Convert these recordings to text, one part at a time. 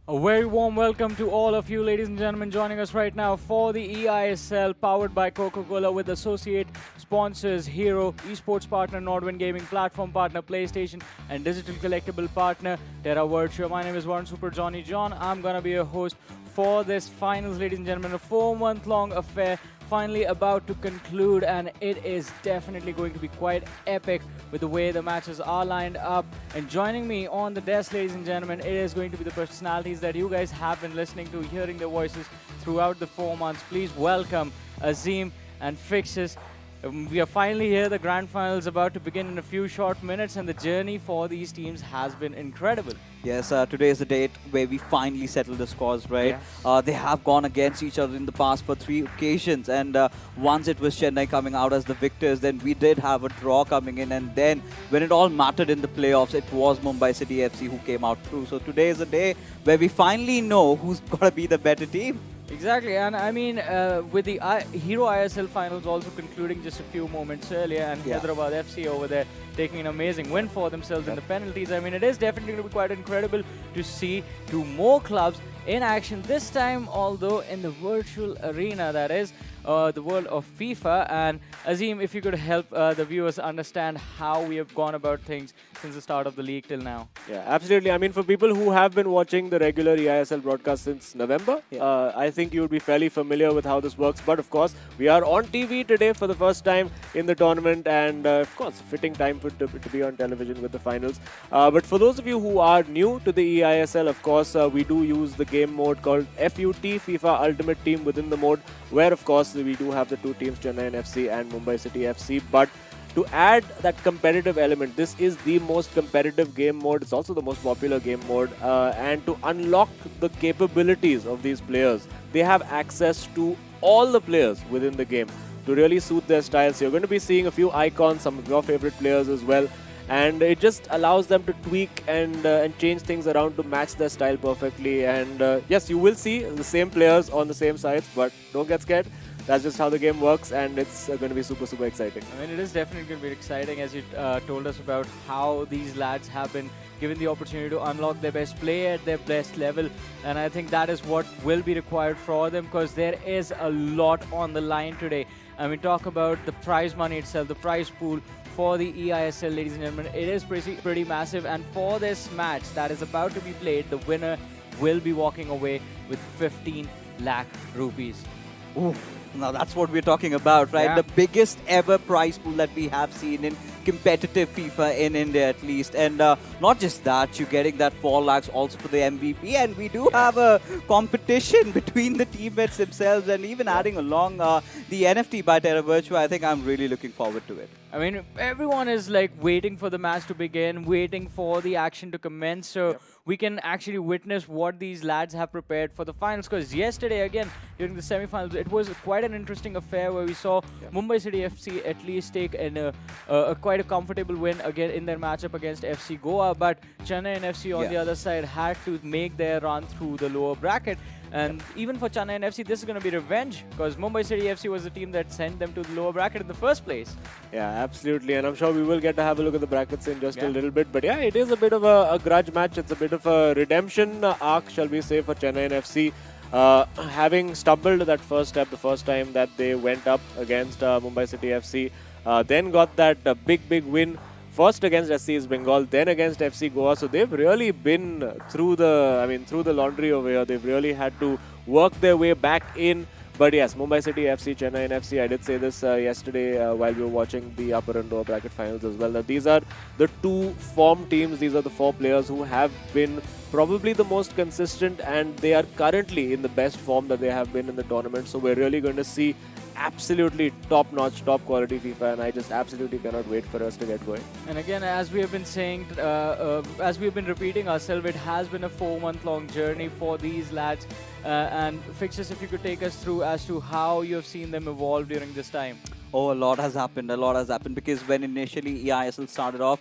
A very warm welcome to all of you, ladies and gentlemen, joining us right now for the eISL powered by Coca-Cola with associate sponsors Hero, esports partner Nordwind Gaming, platform partner PlayStation, and digital collectible partner Terra Virtua. My name is Warren Super Johnny John. I'm going to be your host for this finals, ladies and gentlemen, a 4-month-long affair finally about to conclude, and it is definitely going to be quite epic with the way the matches are lined up. And joining me on the desk, ladies and gentlemen, it is going to be the personalities that you guys have been listening to, hearing their voices throughout the 4 months. Please welcome Azim and Fixes. We are finally here. The grand final is about to begin in a few short minutes, and the journey for these teams has been incredible. Yes, today is the date where we finally settle the scores, right? Yes. They have gone against each other in the past for 3 occasions, and once it was Chennai coming out as the victors, then we did have a draw coming in, and then when it all mattered in the playoffs, it was Mumbai City FC who came out through. So today is the day where we finally know who's going to be the better team. Exactly, and I mean, with the Hero ISL finals also concluding just a few moments earlier, and Hyderabad FC over there taking an amazing win for themselves in the penalties. I mean, it is definitely going to be quite incredible to see 2 more clubs in action, this time although in the virtual arena, that is the world of FIFA. And Azim, if you could help the viewers understand how we have gone about things since the start of the league till now. Yeah, absolutely. I mean, for people who have been watching the regular eISL broadcast since November, I think you would be fairly familiar with how this works. But of course, we are on TV today for the first time in the tournament, and of course, fitting time to be on television with the finals. But for those of you who are new to the eISL, of course, we do use the game mode called FUT, FIFA Ultimate Team, within the mode, where of course we do have the 2 teams, Chennaiyin FC and Mumbai City FC. But to add that competitive element, this is the most competitive game mode. It's also the most popular game mode. And to unlock the capabilities of these players, they have access to all the players within the game to really suit their styles. So you're going to be seeing a few icons, some of your favorite players as well. And it just allows them to tweak and change things around to match their style perfectly. And yes, you will see the same players on the same sides, but don't get scared. That's just how the game works, and it's going to be super, super exciting. I mean, it is definitely going to be exciting, as you told us about how these lads have been given the opportunity to unlock their best play at their best level. And I think that is what will be required for them, because there is a lot on the line today. And we talk about the prize money itself, the prize pool for the eISL, ladies and gentlemen. It is pretty massive, and for this match that is about to be played, the winner will be walking away with 15 lakh rupees. Oof. Now that's what we're talking about, right? Yeah. The biggest ever prize pool that we have seen in competitive FIFA in India, at least. And not just that, you're getting that 4 lakhs also for the MVP. And we do have a competition between the teammates themselves, and even adding along the NFT by Terra Virtua. I think I'm really looking forward to it. I mean, everyone is like waiting for the match to begin, waiting for the action to commence, so we can actually witness what these lads have prepared for the finals. Because yesterday, again, during the semi-finals, it was quite an interesting affair where we saw Mumbai City FC at least take quite a comfortable win again in their matchup against FC Goa. But Chennaiyin FC on the other side had to make their run through the lower bracket. And even for Chennaiyin FC, this is going to be revenge, because Mumbai City FC was the team that sent them to the lower bracket in the first place. Yeah, absolutely. And I'm sure we will get to have a look at the brackets in just a little bit. But yeah, it is a bit of a grudge match. It's a bit of a redemption arc, shall we say, for Chennaiyin FC. Having stumbled that first step the first time that they went up against Mumbai City FC, then got that big win. First against SC East Bengal, then against FC Goa. So they've really been through the laundry over here. They've really had to work their way back in. But yes, Mumbai City FC, Chennaiyin FC, I did say this yesterday while we were watching the upper and lower bracket finals as well, that these are the 2 form teams. These are the 4 players who have been probably the most consistent, and they are currently in the best form that they have been in the tournament. So we're really going to see absolutely top-notch, top-quality FIFA, and I just absolutely cannot wait for us to get going. And again, as we have been saying, as we have been repeating ourselves, it has been a 4-month-long journey for these lads. And Fixes, if you could take us through as to how you have seen them evolve during this time. Oh, a lot has happened. A lot has happened because when initially eISL started off,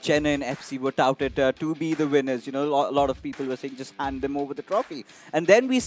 Chennaiyin FC were touted to be the winners. You know, a lot of people were saying just hand them over the trophy. And then we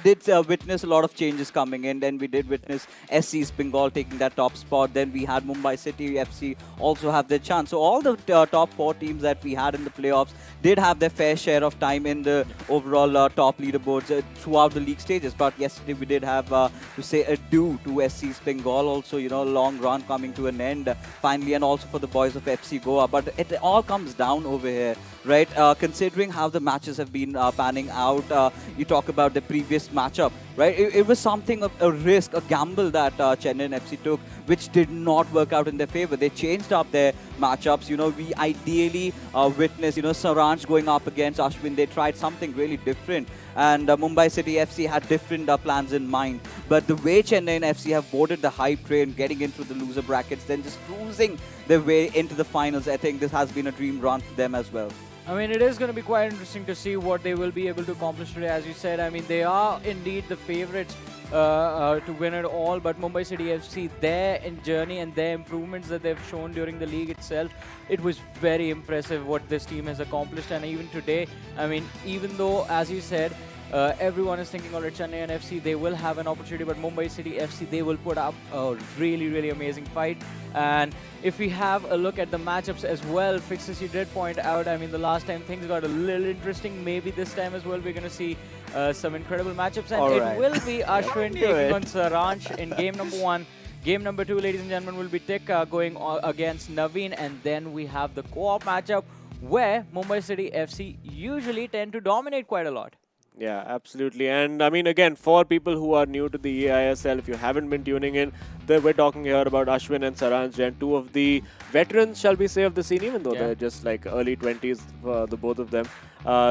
did witness a lot of changes coming in. Then we did witness SC's Bengal taking that top spot. Then we had Mumbai City FC also have their chance. So all the top four teams that we had in the playoffs did have their fair share of time in the overall top leaderboards throughout the league stages. But yesterday we did have to say adieu to SC's Bengal also, you know, long run coming to an end finally, and also for the boys of FC Goa. But it all comes down over here, right? Considering how the matches have been panning out, you talk about the previous matchup, right? It was something of a risk, a gamble that Chennaiyin FC took, which did not work out in their favor. They changed up their matchups. You know, we ideally witnessed, you know, Saransh going up against Ashwin. They tried something really different. And Mumbai City FC had different plans in mind. But the way Chennaiyin FC have boarded the hype train, getting into the loser brackets, then just cruising their way into the finals, I think this has been a dream run for them as well. I mean, it is going to be quite interesting to see what they will be able to accomplish today. As you said, I mean, they are indeed the favorites to win it all. But Mumbai City FC, their journey and their improvements that they've shown during the league itself, it was very impressive what this team has accomplished. And even today, I mean, even though, as you said, everyone is thinking, all right, Chennaiyin FC, they will have an opportunity, but Mumbai City FC, they will put up a really, really amazing fight. And if we have a look at the matchups as well, Fixes, you did point out, I mean, the last time things got a little interesting. Maybe this time as well, we're going to see some incredible matchups. And it will be Ashwin taking on Saransh in game number 1. Game number 2, ladies and gentlemen, will be Tikka going against Naveen. And then we have the co-op matchup where Mumbai City FC usually tend to dominate quite a lot. Yeah, absolutely. And I mean, again, for people who are new to the eISL, if you haven't been tuning in, we're talking here about Ashwin and Saransh, and two of the veterans, shall we say, of the scene, even though they're just like early 20s, the both of them.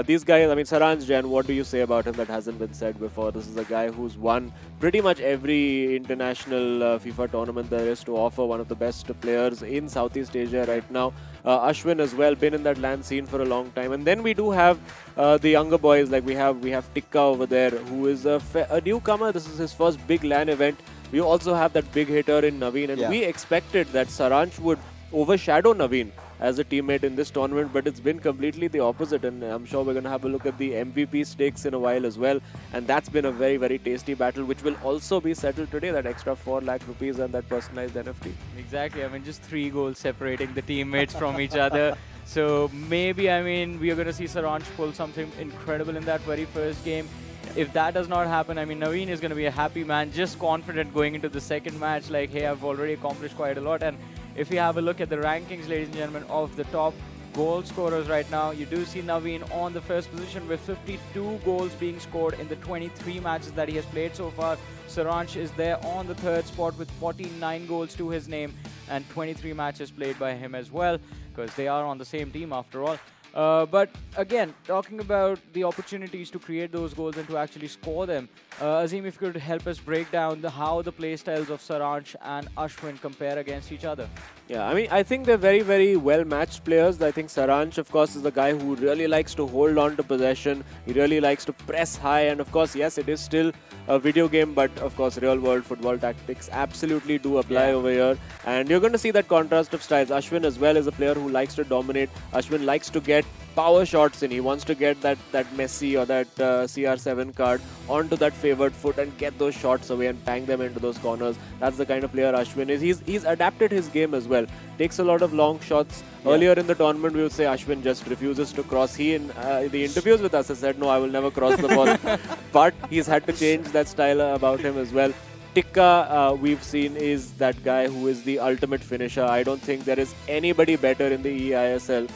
These guys, I mean, Saransh, Jen, what do you say about him that hasn't been said before? This is a guy who's won pretty much every international FIFA tournament there is to offer, one of the best players in Southeast Asia right now. Ashwin as well, been in that land scene for a long time. And then we do have the younger boys, like we have Tikka over there, who is a newcomer. This is his first big LAN event. We also have that big hitter in Naveen, and we expected that Saransh would overshadow Naveen as a teammate in this tournament, but it's been completely the opposite, and I'm sure we're going to have a look at the MVP stakes in a while as well, and that's been a very, very tasty battle, which will also be settled today, that extra 4 lakh rupees and that personalized NFT. Exactly, I mean, just 3 goals separating the teammates from each other. So maybe, I mean, we are going to see Saransh pull something incredible in that very first game. If that does not happen, I mean, Naveen is going to be a happy man, just confident going into the second match, like, hey, I've already accomplished quite a lot. And if you have a look at the rankings, ladies and gentlemen, of the top goal scorers right now, you do see Naveen on the first position with 52 goals being scored in the 23 matches that he has played so far. Saransh is there on the third spot with 49 goals to his name and 23 matches played by him as well, because they are on the same team after all. But again, talking about the opportunities to create those goals and to actually score them, Azim, if you could help us break down how the play styles of Saransh and Ashwin compare against each other. Yeah, I mean, I think they're very, very well-matched players. I think Saransh, of course, is the guy who really likes to hold on to possession. He really likes to press high. And, of course, yes, it is still a video game, but, of course, real-world football tactics absolutely do apply over here. And you're going to see that contrast of styles. Ashwin, as well, is a player who likes to dominate. Ashwin likes to get power shots in. He wants to get that Messi or that CR7 card onto that favored foot and get those shots away and bang them into those corners. That's the kind of player Ashwin is. He's adapted his game as well. Takes a lot of long shots. Earlier in the tournament, we would say Ashwin just refuses to cross. He, in the interviews with us, has said, no, I will never cross the ball. But he's had to change that style about him as well. Tikka, we've seen, is that guy who is the ultimate finisher. I don't think there is anybody better in the eISL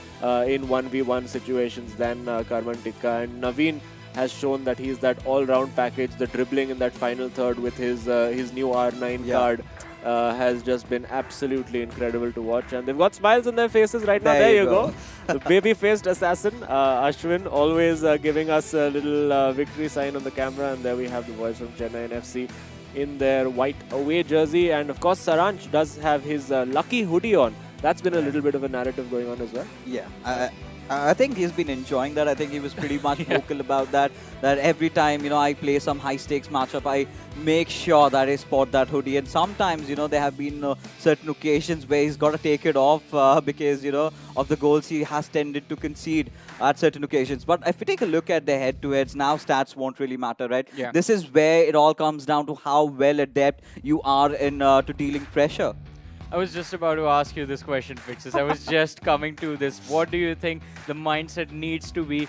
in 1v1 situations than Karman Tikka. And Naveen has shown that he's that all-round package. The dribbling in that final third with his new R9 card has just been absolutely incredible to watch. And they've got smiles on their faces right now. There you go. The baby-faced assassin, Ashwin, always giving us a little victory sign on the camera. And there we have the boys from Chennaiyin FC in their white away jersey. And of course, Saransh does have his lucky hoodie on. That's been a little bit of a narrative going on as well. Yeah. I think he's been enjoying that. I think he was pretty much vocal about that. That every time, I play some high stakes matchup, I make sure that I spot that hoodie. And sometimes, there have been certain occasions where he's got to take it off because, of the goals he has tended to concede at certain occasions. But if you take a look at the head-to-heads, now stats won't really matter, right? Yeah. This is where it all comes down to how well adept you are in to dealing pressure. I was just about to ask you this question, Fixes. I was just coming to this. What do you think the mindset needs to be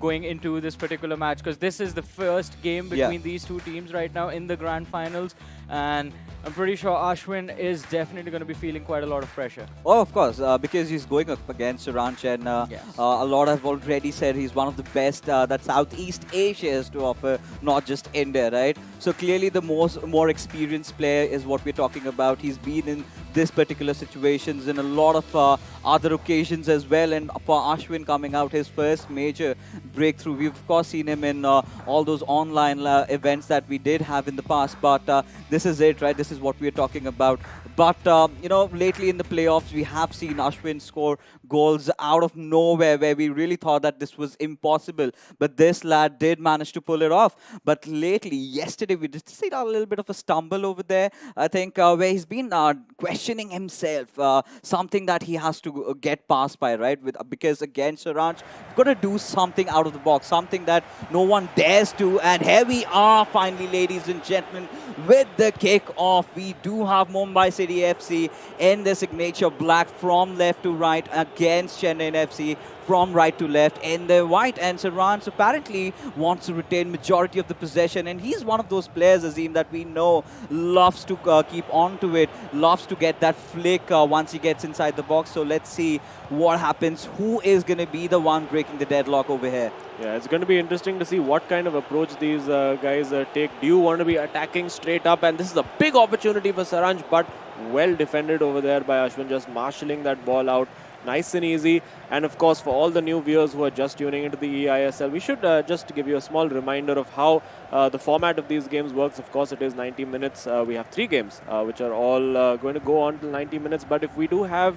going into this particular match? Because this is the first game between these two teams right now in the grand finals. And I'm pretty sure Ashwin is definitely going to be feeling quite a lot of pressure. Oh, of course, because he's going up against Ranch, and a lot have already said he's one of the best that Southeast Asia has to offer, not just India, right? So clearly the more experienced player is what we're talking about. He's been in this particular situations in a lot of other occasions as well, and for Ashwin coming out his first major breakthrough, we've of course seen him in all those online events that we did have in the past, but this is it, right? This is what we're talking about. But, lately in the playoffs, we have seen Ashwin score goals out of nowhere where we really thought that this was impossible. But this lad did manage to pull it off. But lately, yesterday, we did see a little bit of a stumble over there, I think, where he's been questioning himself, something that he has to get past by, right? Because against Saranch, you've got to do something out of the box, something that no one dares to. And here we are, finally, ladies and gentlemen, with the kick-off. We do have Mumbai City FC in the signature black from left to right against Chennaiyin FC from right to left in the white. And Saranch apparently wants to retain majority of the possession, and he's one of those players, Azim, that we know loves to keep on to it, loves to get that flick once he gets inside the box. So let's see what happens. Who is going to be the one breaking the deadlock over here? Yeah, it's going to be interesting to see what kind of approach these guys take. Do you want to be attacking straight up? And this is a big opportunity for Saranch, but well defended over there by Ashwin, just marshalling that ball out. Nice and easy. And of course, for all the new viewers who are just tuning into the eISL, we should just give you a small reminder of how the format of these games works. Of course, it is 90 minutes. We have 3 games, which are all going to go on till 90 minutes. But if we do have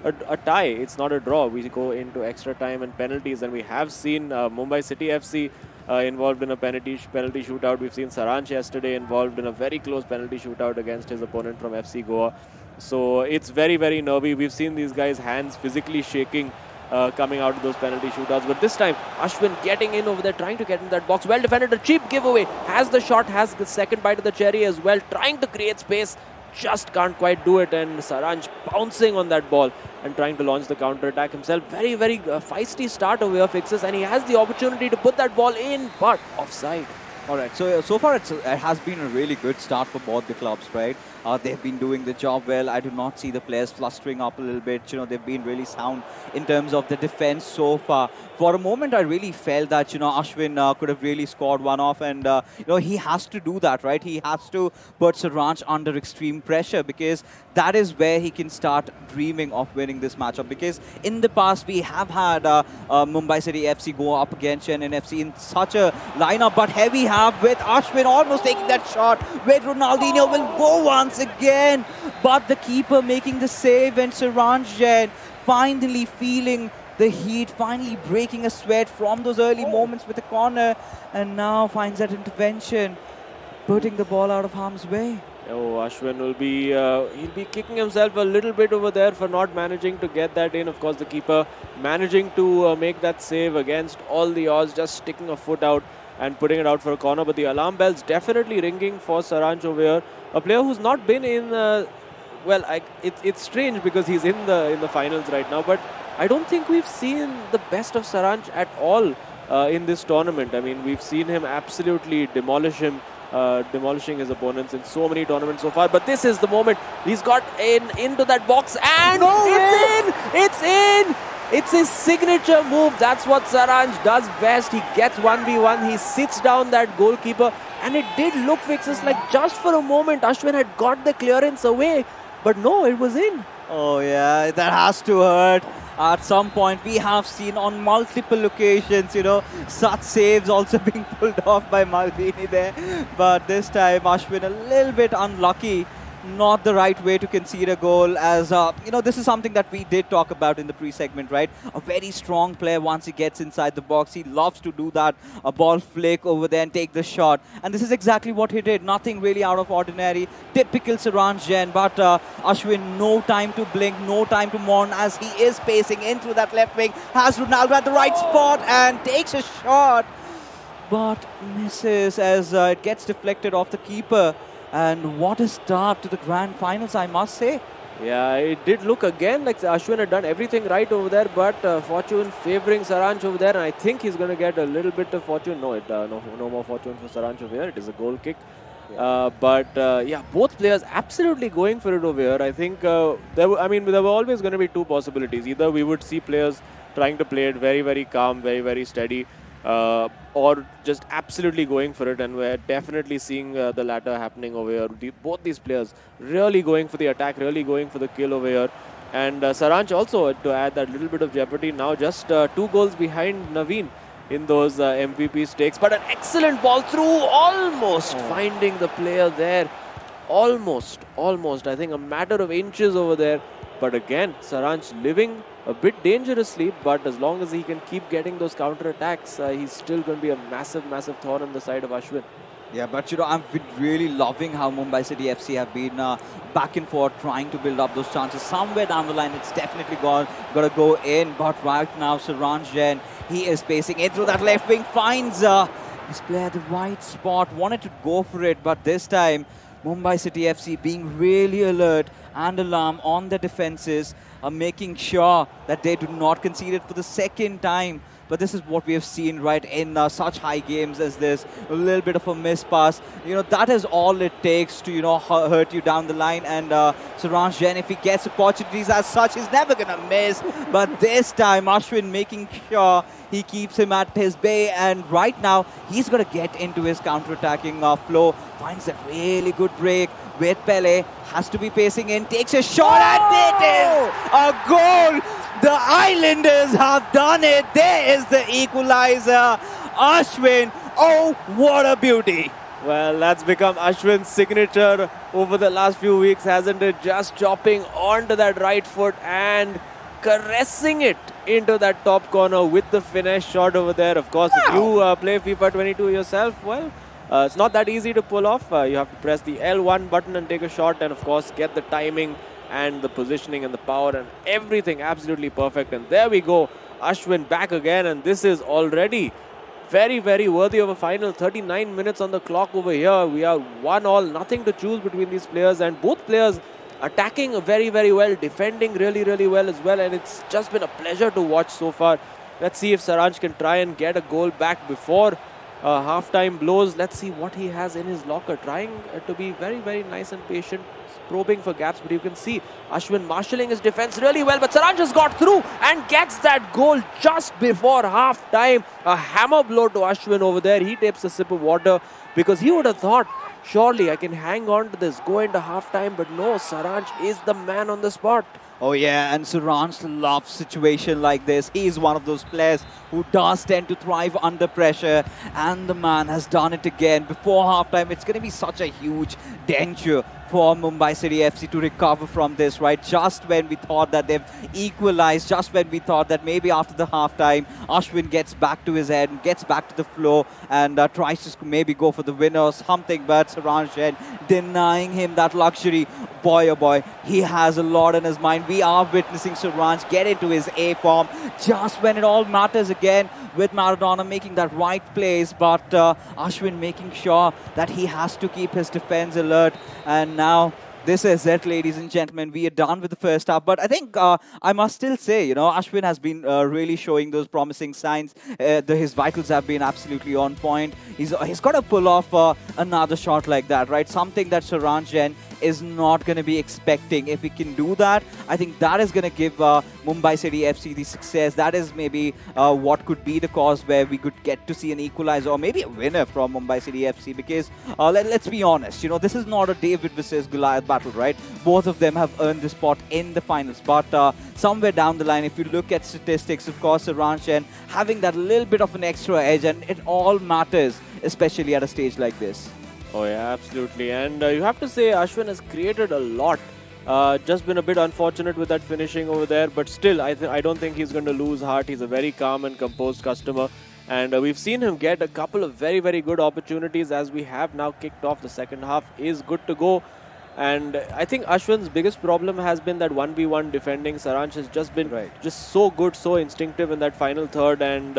a tie, it's not a draw. We go into extra time and penalties. And we have seen Mumbai City FC involved in a penalty shootout. We've seen Saranch yesterday involved in a very close penalty shootout against his opponent from FC Goa. So it's very, very nervy. We've seen these guys' hands physically shaking coming out of those penalty shootouts. But this time, Ashwin getting in over there, trying to get in that box. Well defended, a cheap giveaway. Has the shot, has the second bite of the cherry as well. Trying to create space. Just can't quite do it. And Saranch bouncing on that ball and trying to launch the counter-attack himself. Very, very feisty start over here, Fixes. And he has the opportunity to put that ball in, but offside. All right, so far it has been a really good start for both the clubs, right? They've been doing the job well. I do not see the players flustering up a little bit. They've been really sound in terms of the defense so far. For a moment, I really felt that, Ashwin could have really scored one off, and, he has to do that, right? He has to put Saranch under extreme pressure, because that is where he can start dreaming of winning this matchup. Because in the past, we have had Mumbai City FC go up against Chennaiyin FC in such a lineup, but here we have with Ashwin almost taking that shot, with Ronaldinho will go once again, but the keeper making the save, and Saranch finally feeling the heat, finally breaking a sweat from those early moments with the corner, and now finds that intervention, putting the ball out of harm's way. Oh, Ashwin will be he'll be kicking himself a little bit over there for not managing to get that in. Of course, the keeper managing to make that save against all the odds, just sticking a foot out and putting it out for a corner. But the alarm bell's definitely ringing for Saranch over here. A player who's not been in, it's strange because he's in the finals right now, but I don't think we've seen the best of Saranch at all in this tournament. I mean, we've seen him absolutely demolishing his opponents in so many tournaments so far. But this is the moment. He's got into that box, and it's in! It's his signature move. That's what Saranch does best. He gets 1v1. He sits down that goalkeeper. And it did look, Fixes, like just for a moment Ashwin had got the clearance away. But no, it was in. Oh yeah, that has to hurt. At some point, we have seen on multiple occasions, such saves also being pulled off by Maldini there. But this time, Ashwin a little bit unlucky not the right way to concede a goal. As this is something that we did talk about in the pre-segment, right? A very strong player once he gets inside the box, he loves to do that, a ball flick over there and take the shot. And this is exactly what he did. Nothing really out of ordinary. Typical Saransh Jain, but Ashwin, no time to blink, no time to mourn as he is pacing in through that left wing. Has Ronaldo at the right spot and takes a shot, but misses as it gets deflected off the keeper. And what a start to the grand finals, I must say. Yeah, it did look again like Ashwin had done everything right over there, but fortune favoring Saransh over there, and I think he's going to get a little bit of fortune. No more fortune for Saransh over here. It is a goal kick. Yeah. Both players absolutely going for it over here. I think there were always going to be two possibilities. Either we would see players trying to play it very, very calm, very, very steady, or just absolutely going for it, and we're definitely seeing the latter happening over here. Both these players really going for the attack, really going for the kill over here. And Saransh also, to add that little bit of jeopardy, now just 2 goals behind Naveen in those MVP stakes. But an excellent ball through, almost finding the player there. Almost. I think a matter of inches over there. But again, Saransh living a bit dangerously, but as long as he can keep getting those counter-attacks, he's still going to be a massive, massive thorn on the side of Ashwin. Yeah, but I've been really loving how Mumbai City FC have been back and forth trying to build up those chances. Somewhere down the line, it's definitely got to go in. But right now, Saransh Jain, he is pacing in through that left wing, finds his player at the right spot, wanted to go for it, but this time, Mumbai City FC being really alert and alarm on the defenses, making sure that they do not concede it for the second time. But this is what we have seen, right, in such high games as this. A little bit of a miss pass. That is all it takes to, hurt you down the line. And Saransh Jain, if he gets opportunities as such, he's never going to miss. But this time, Ashwin making sure he keeps him at his bay. And right now, he's going to get into his counter-attacking flow. Finds a really good break with Pele. Has to be pacing in. Takes a shot and it is a goal. The Islanders have done it. There is the equalizer. Ashwin, oh, what a beauty. Well, that's become Ashwin's signature over the last few weeks, hasn't it? Just chopping onto that right foot and caressing it into that top corner with the finesse shot over there. Of course, if you play FIFA 22 yourself, well, it's not that easy to pull off. You have to press the L1 button and take a shot, and of course get the timing and the positioning and the power and everything absolutely perfect. And there we go, Ashwin back again, and this is already very, very worthy of a final. 39 minutes on the clock over here. We are 1-1, nothing to choose between these players, and both players attacking very, very well, defending really, really well as well, and it's just been a pleasure to watch so far. Let's see if Saransh can try and get a goal back before half-time blows. Let's see what he has in his locker, trying to be very, very nice and patient, probing for gaps, but you can see Ashwin marshalling his defense really well, but Saransh has got through and gets that goal just before half-time. A hammer blow to Ashwin over there. He takes a sip of water because he would have thought, surely I can hang on to this, go into half-time, but no, Saransh is the man on the spot. Oh yeah, and Saransh loves situation like this. He is one of those players who does tend to thrive under pressure, and the man has done it again. Before halftime, it's going to be such a huge danger for Mumbai City FC to recover from this, right? Just when we thought that they've equalized, just when we thought that maybe after the halftime, Ashwin gets back to his head and gets back to the flow and tries to maybe go for the winner or something, but Saransh Jain denying him that luxury. Boy, oh boy, he has a lot in his mind. We are witnessing Saransh get into his A form just when it all matters again, with Maradona making that right plays, but Ashwin making sure that he has to keep his defense alert. And now this is it, ladies and gentlemen. We are done with the first half, but I think I must still say, Ashwin has been really showing those promising signs. His vitals have been absolutely on point. He's got to pull off another shot like that, right? Something that Saransh Jain is not going to be expecting. If he can do that, I think that is going to give Mumbai City FC the success. That is maybe what could be the cause where we could get to see an equalizer or maybe a winner from Mumbai City FC, because let's be honest, this is not a David versus Goliath battle, right? Both of them have earned the spot in the finals, but somewhere down the line, if you look at statistics, of course, Saransh Jain having that little bit of an extra edge, and it all matters, especially at a stage like this. Oh yeah, absolutely. And you have to say Ashwin has created a lot. Just been a bit unfortunate with that finishing over there, but still, I don't think he's going to lose heart. He's a very calm and composed customer, and we've seen him get a couple of very, very good opportunities as we have now kicked off the second half. Is good to go, and I think Ashwin's biggest problem has been that 1v1 defending. Saransh has just been just so good, so instinctive in that final third, and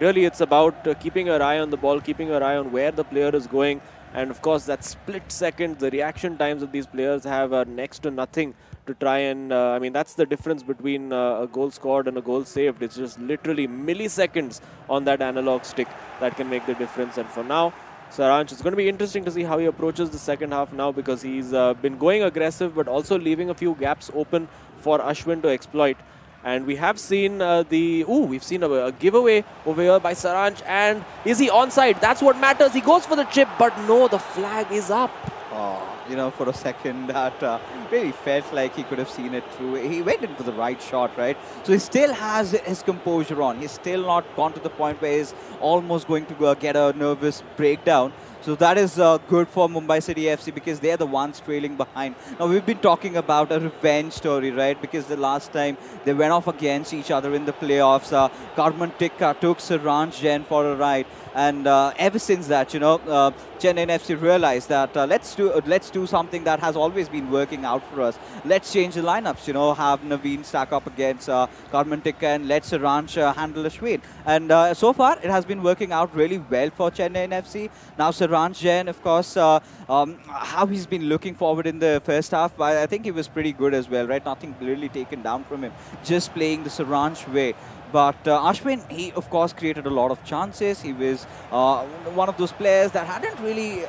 really it's about keeping your eye on the ball, keeping your eye on where the player is going. And of course, that split second, the reaction times that these players have are next to nothing to try and, I mean, that's the difference between a goal scored and a goal saved. It's just literally milliseconds on that analog stick that can make the difference. And for now, Saransh, it's going to be interesting to see how he approaches the second half now, because he's been going aggressive but also leaving a few gaps open for Ashwin to exploit. And we have seen we've seen a giveaway over here by Saransh. And is he onside? That's what matters. He goes for the chip, but no, the flag is up. Oh, for a second that really felt like he could have seen it through. He went in for the right shot, right? So he still has his composure on. He's still not gone to the point where he's almost going to get a nervous breakdown. So that is good for Mumbai City FC, because they're the ones trailing behind. Now, we've been talking about a revenge story, right? Because the last time they went off against each other in the playoffs, Karman Tikka took Saransh Jain for a ride. And ever since that, Chennaiyin FC realized that let's do something that has always been working out for us. Let's change the lineups, have Naveen stack up against Karman Tikka and let Saransh handle Ashwin. And so far, it has been working out really well for Chennaiyin FC. Now, Saransh Jain, of course, how he's been looking forward in the first half, I think he was pretty good as well, right? Nothing really taken down from him, just playing the Saransh way. But Ashwin, he of course created a lot of chances. He was one of those players that hadn't really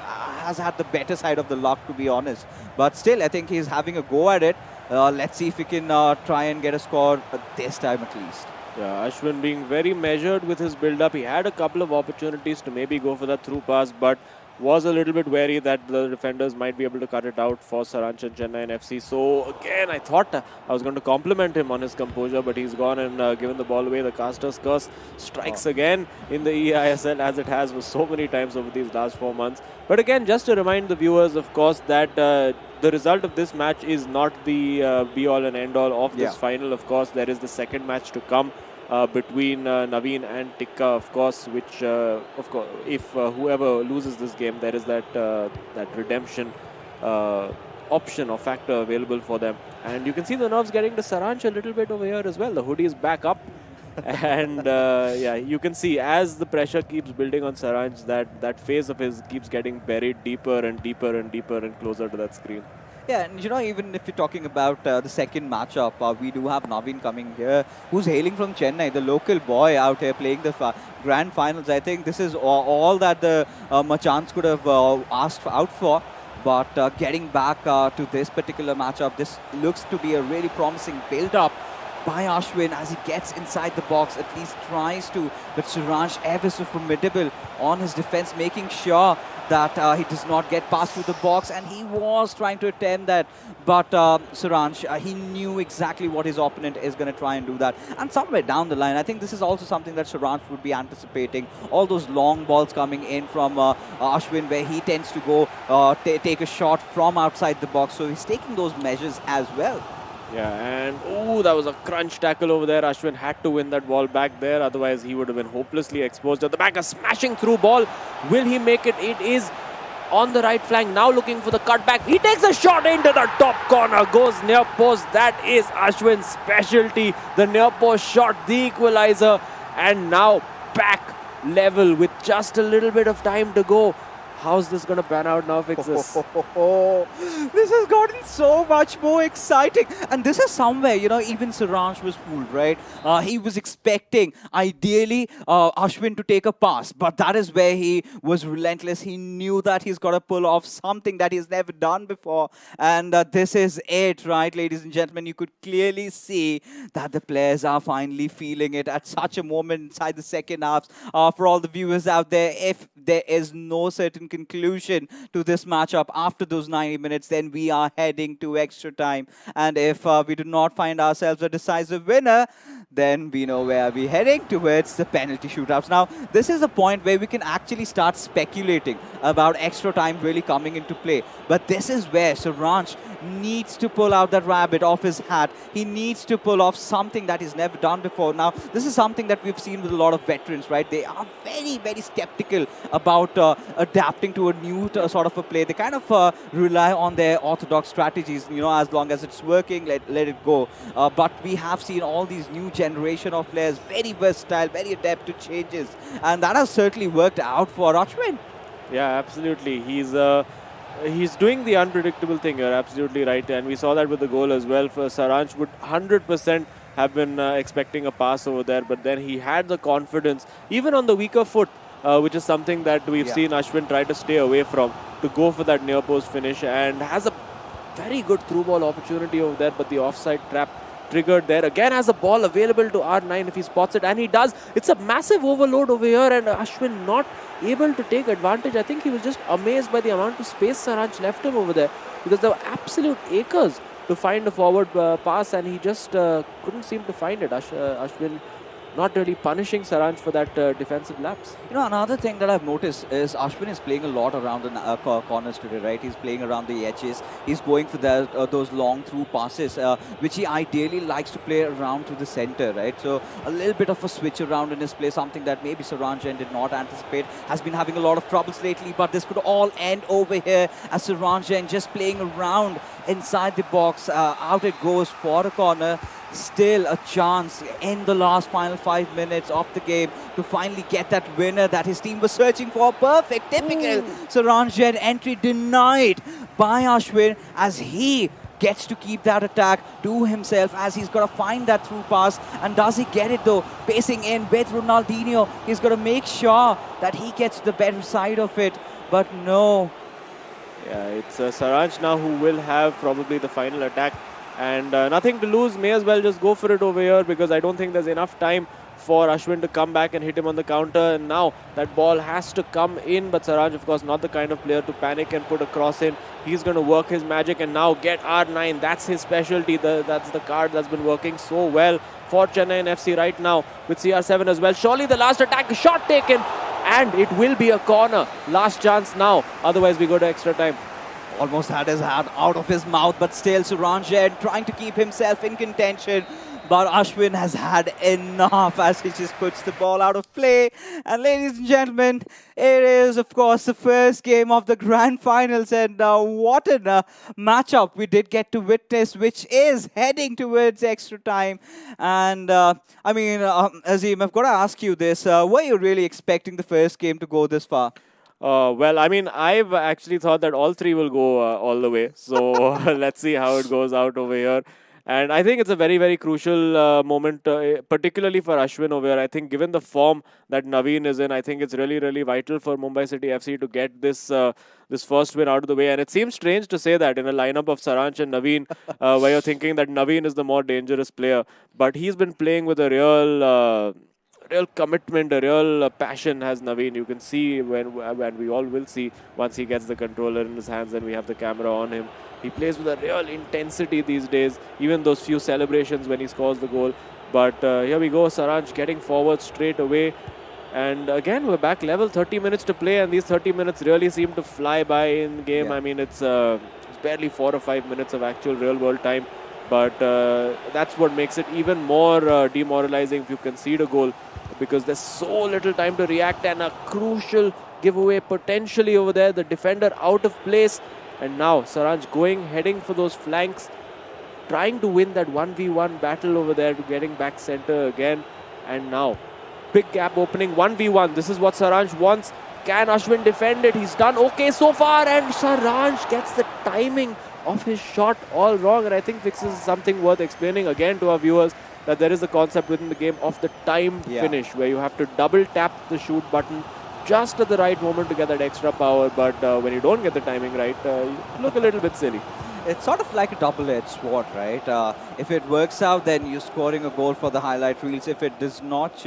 has had the better side of the luck, to be honest. But still, I think he's having a go at it. Let's see if he can try and get a score this time at least. Yeah, Ashwin being very measured with his build-up. He had a couple of opportunities to maybe go for that through pass, but was a little bit wary that the defenders might be able to cut it out for Saransh and Chennaiyin FC. So again, I thought I was going to compliment him on his composure, but he's gone and given the ball away. The caster's curse strikes again in the eISL, as it has for so many times over these last 4 months. But again, just to remind the viewers, of course, that the result of this match is not the be-all and end-all of this final. Of course, there is the second match to come. Between Naveen and Tikka, of course, which, if whoever loses this game, there is that redemption option or factor available for them. And you can see the nerves getting to Saransh a little bit over here as well. The hoodie is back up. And you can see as the pressure keeps building on Saransh, that face of his keeps getting buried deeper and deeper and deeper and closer to that screen. Yeah, and even if you're talking about the second matchup, we do have Naveen coming here, who's hailing from Chennai, the local boy out here playing the grand finals. I think this is all that the Machans could have asked out for. But getting back to this particular matchup, this looks to be a really promising build-up by Ashwin as he gets inside the box, at least tries to. But Saransh ever so formidable on his defense, making sure that he does not get past through the box, and he was trying to attempt that, but Saransh, he knew exactly what his opponent is going to try and do that. And somewhere down the line, I think this is also something that Saransh would be anticipating, all those long balls coming in from Ashwin, where he tends to go take a shot from outside the box, so he's taking those measures as well. Yeah, and that was a crunch tackle over there. Ashwin had to win that ball back there, otherwise he would have been hopelessly exposed at the back. A smashing through ball. Will he make it? It is on the right flank, now looking for the cutback. He takes a shot into the top corner, goes near post. That is Ashwin's specialty. The near post shot, the equalizer, and now back level with just a little bit of time to go. How's this going to pan out now, Fixes? This has gotten so much more exciting. And this is somewhere, even Saransh was fooled, right? He was expecting, ideally, Ashwin to take a pass. But that is where he was relentless. He knew that he's got to pull off something that he's never done before. And this is it, right, ladies and gentlemen? You could clearly see that the players are finally feeling it at such a moment inside the second half. For all the viewers out there, if there is no certain certain conclusion to this matchup after those 90 minutes, then we are heading to extra time. And if we do not find ourselves a decisive winner, then we know where we're heading towards the penalty shootouts. Now, this is a point where we can actually start speculating about extra time really coming into play. But this is where Saransh needs to pull out that rabbit off his hat. He needs to pull off something that he's never done before. Now, this is something that we've seen with a lot of veterans, right? They are very, very skeptical about adapting to a new sort of a play. They kind of rely on their orthodox strategies, you know, as long as it's working, let it go. But we have seen all these new generation of players, very versatile, very adept to changes. And that has certainly worked out for Ashwin. Yeah, absolutely. He's doing the unpredictable thing. You're absolutely right. And we saw that with the goal as well. For Saransh would 100% have been expecting a pass over there. But then he had the confidence, even on the weaker foot, which is something that we've seen Ashwin try to stay away from, to go for that near post finish. And has a very good through ball opportunity over there. But the offside trap triggered there. Again has a ball available to R9 if he spots it, and he does. It's a massive overload over here, and Ashwin not able to take advantage. I think he was just amazed by the amount of space Saransh left him over there, because there were absolute acres to find a forward pass, and he just couldn't seem to find it. Ashwin not really punishing Saransh for that defensive lapse. You know, another thing that I've noticed is Ashwin is playing a lot around the corners today, right? He's playing around the edges. He's going for those long through passes, which he ideally likes to play around to the center, right? So a little bit of a switch around in his play, something that maybe Saranjan did not anticipate. Has been having a lot of troubles lately, but this could all end over here as Saranjan just playing around inside the box. Out it goes for a corner. Still a chance in the last final 5 minutes of the game to finally get that winner that his team was searching for. Perfect, typical Saranjan entry denied by Ashwin as he gets to keep that attack to himself, as he's got to find that through pass. And does he get it though? Pacing in with Ronaldinho. He's got to make sure that he gets the better side of it. But no. Yeah, it's Saransh now who will have probably the final attack. And nothing to lose, may as well just go for it over here, because I don't think there's enough time for Ashwin to come back and hit him on the counter. And now that ball has to come in, but Saransh, of course, not the kind of player to panic and put a cross in. He's going to work his magic and now get R9. That's his specialty. That's the card that's been working so well for Chennaiyin FC right now with CR7 as well. Surely the last attack, shot taken, and it will be a corner. Last chance now, otherwise we go to extra time. Almost had his hand out of his mouth, but still Saranjan trying to keep himself in contention. But Ashwin has had enough as he just puts the ball out of play. And ladies and gentlemen, it is, of course, the first game of the grand finals. And what a matchup we did get to witness, which is heading towards extra time. And I mean, Azim, I've got to ask you this. Were you really expecting the first game to go this far? Well, I mean, I've actually thought that all three will go all the way. So let's see how it goes out over here. And I think it's a very, very crucial moment, particularly for Ashwin over here. I think given the form that Naveen is in, I think it's really, really vital for Mumbai City FC to get this this first win out of the way. And it seems strange to say that in a lineup of Saransh and Naveen, where you're thinking that Naveen is the more dangerous player. But he's been playing with a real commitment, a real passion has Naveen. You can see when we all will see once he gets the controller in his hands and we have the camera on him. He plays with a real intensity these days, even those few celebrations when he scores the goal. But here we go, Saransh getting forward straight away. And again, we're back level, 30 minutes to play, and these 30 minutes really seem to fly by in game. Yeah. I mean, it's barely 4 or 5 minutes of actual real-world time. But that's what makes it even more demoralizing if you concede a goal, because there's so little time to react, and a crucial giveaway potentially over there. The defender out of place, and now Saransh heading for those flanks, trying to win that 1v1 battle over there, to getting back center again. And now big gap opening, 1v1. This is what Saransh wants. Can Ashwin defend it? He's done okay so far, and Saransh gets the timing of his shot all wrong. And I think this is something worth explaining again to our viewers, that there is a concept within the game of the timed finish, where you have to double tap the shoot button just at the right moment to get that extra power. But when you don't get the timing right, you look a little bit silly. It's sort of like a double-edged sword, right? If it works out, then you're scoring a goal for the highlight reels. If it does not,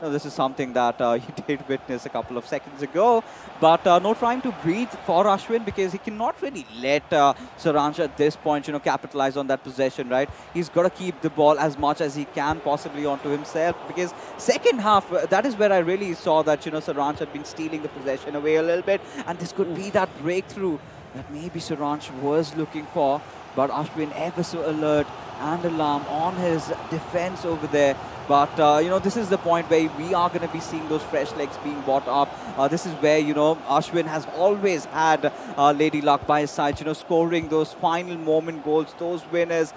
this is something that you did witness a couple of seconds ago. But no time to breathe for Ashwin, because he cannot really let Saransh at this point, capitalize on that possession, right? He's got to keep the ball as much as he can possibly onto himself, because second half, that is where I really saw that, Saransh had been stealing the possession away a little bit, and this could be that breakthrough that maybe Saransh was looking for, but Ashwin ever so alert and alarm on his defense over there. But, this is the point where we are going to be seeing those fresh legs being brought up. This is where, Ashwin has always had Lady Luck by his side, scoring those final moment goals, those winners.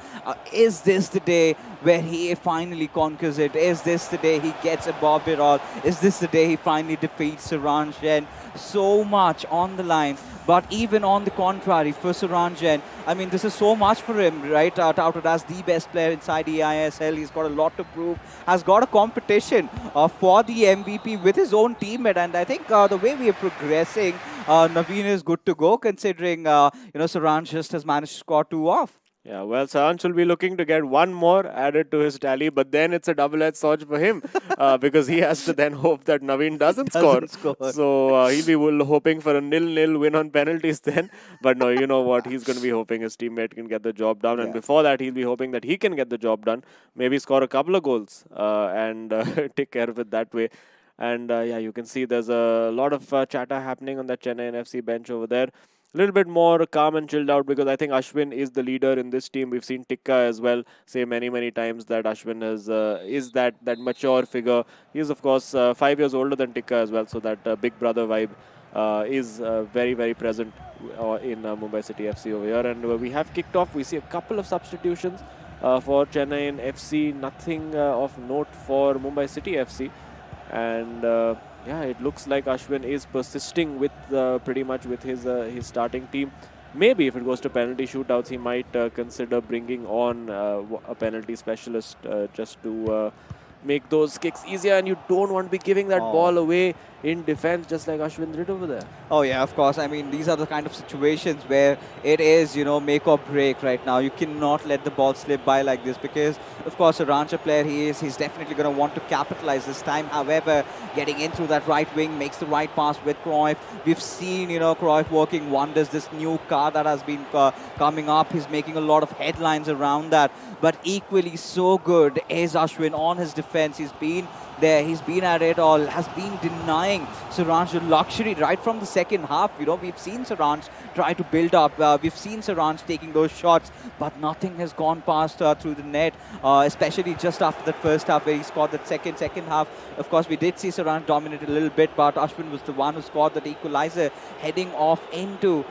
Is this the day where he finally conquers it? Is this the day he gets above it all? Is this the day he finally defeats Saranjan? So much on the line. But even on the contrary, for Saranjan, I mean, this is so much for him, right? Touted as the best player inside eISL. He's got a lot to prove. Has got a competition for the MVP with his own teammate. And I think the way we are progressing, Naveen is good to go, considering, Saranj just has managed to score 2 off. Yeah, well, Saransh will be looking to get one more added to his tally, but then it's a double-edged sword for him because he has to then hope that Naveen doesn't score. So he'll be hoping for a 0-0 win on penalties then. But no, you know what? He's going to be hoping his teammate can get the job done. And before that, he'll be hoping that he can get the job done. Maybe score a couple of goals and take care of it that way. And you can see there's a lot of chatter happening on that Chennaiyin FC bench over there. A little bit more calm and chilled out, because I think Ashwin is the leader in this team. We've seen Tikka as well say many times that Ashwin is that mature figure. He is, of course, 5 years older than Tikka as well, so that big brother vibe is very present in Mumbai City FC over here. And we have kicked off. We see a couple of substitutions for Chennaiyin FC. Nothing of note for Mumbai City FC. And it looks like Ashwin is persisting with pretty much with his starting team. Maybe if it goes to penalty shootouts, he might consider bringing on a penalty specialist just to make those kicks easier. And you don't want to be giving that ball away in defense, just like Ashwin did over there. Oh, yeah, of course. I mean, these are the kind of situations where it is, make or break right now. You cannot let the ball slip by like this, because, of course, a Rancher player he's definitely going to want to capitalize this time. However, getting in through that right wing, makes the right pass with Cruyff. We've seen, Cruyff working wonders. This new car that has been coming up, he's making a lot of headlines around that. But equally so good is Ashwin on his defense. He's been there, he's been at it all, has been denying Saransh the luxury right from the second half. We've seen Saransh try to build up. We've seen Saransh taking those shots, but nothing has gone past through the net, especially just after that first half where he scored that second half. Of course, we did see Saransh dominate a little bit, but Ashwin was the one who scored that equalizer, heading off into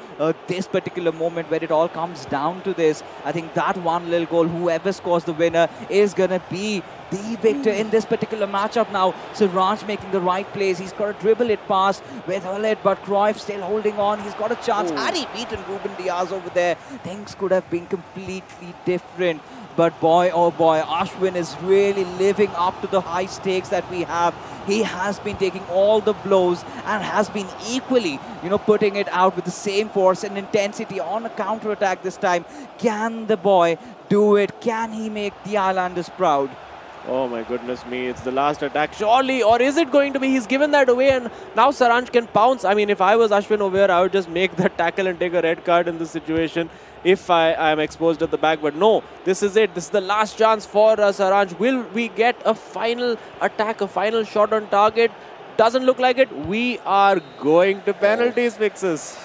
this particular moment where it all comes down to this. I think that one little goal, whoever scores the winner is going to be the victor in this particular matchup now. Saransh making the right plays. He's got to dribble it past with Hullet, but Cruyff still holding on. He's got a chance. Had he beaten Ruben Diaz over there, things could have been completely different. But boy, oh boy, Ashwin is really living up to the high stakes that we have. He has been taking all the blows and has been equally, putting it out with the same force and intensity on a counter-attack this time. Can the boy do it? Can he make the Islanders proud? Oh my goodness me, it's the last attack. Surely, or is it going to be? He's given that away and now Saransh can pounce. I mean, if I was Ashwin over here, I would just make that tackle and take a red card in this situation if I am exposed at the back. But no, this is it. This is the last chance for Saransh. Will we get a final attack, a final shot on target? Doesn't look like it. We are going to penalties, Fixes.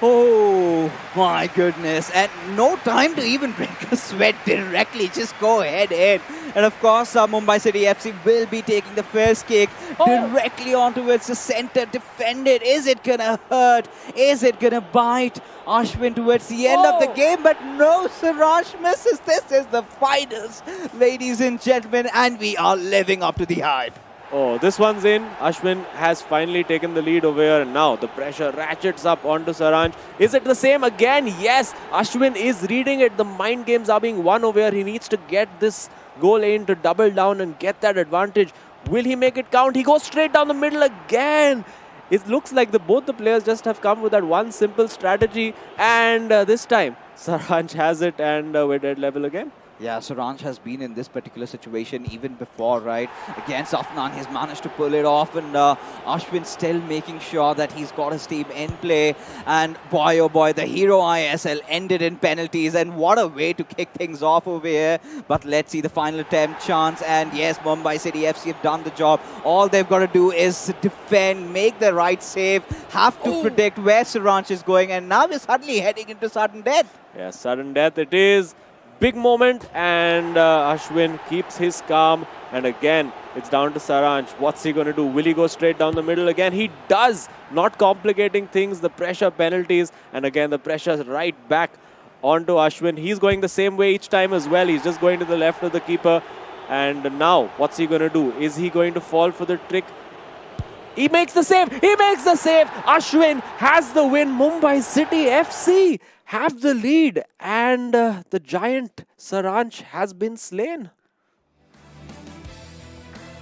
Oh my goodness, and no time to even break a sweat directly, just go ahead in. And of course, Mumbai City FC will be taking the first kick directly onto its center, defended. Is it gonna hurt? Is it gonna bite Ashwin towards the end of the game? But no, Saransh misses. This is the finals, ladies and gentlemen, and we are living up to the hype. Oh, this one's in. Ashwin has finally taken the lead over here, and now the pressure ratchets up onto Saransh. Is it the same again? Yes, Ashwin is reading it. The mind games are being won over here. He needs to get this goal in to double down and get that advantage. Will he make it count? He goes straight down the middle again. it looks like both the players just have come with that one simple strategy, and this time Saranj has it, and we're dead level again. Yeah, Saranj has been in this particular situation even before, right? Against Afnan, he's managed to pull it off, and Ashwin still making sure that he's got his team in play. And boy, oh boy, the hero ISL ended in penalties, and what a way to kick things off over here. But let's see the final attempt chance, and yes, Mumbai City FC have done the job. All they've got to do is defend, make the right save, have to predict where Saranj is going, and now we're suddenly heading into sudden death. Yeah, sudden death it is. Big moment, and Ashwin keeps his calm, and again it's down to Saranj. What's he going to do? Will he go straight down the middle again? He does, not complicating things. The pressure, penalties, and again the pressure right back onto Ashwin. He's going the same way each time as well. He's just going to the left of the keeper, and now what's he going to do? Is he going to fall for the trick? He makes the save! He makes the save! Ashwin has the win. Mumbai City FC have the lead, and the giant Saranj has been slain.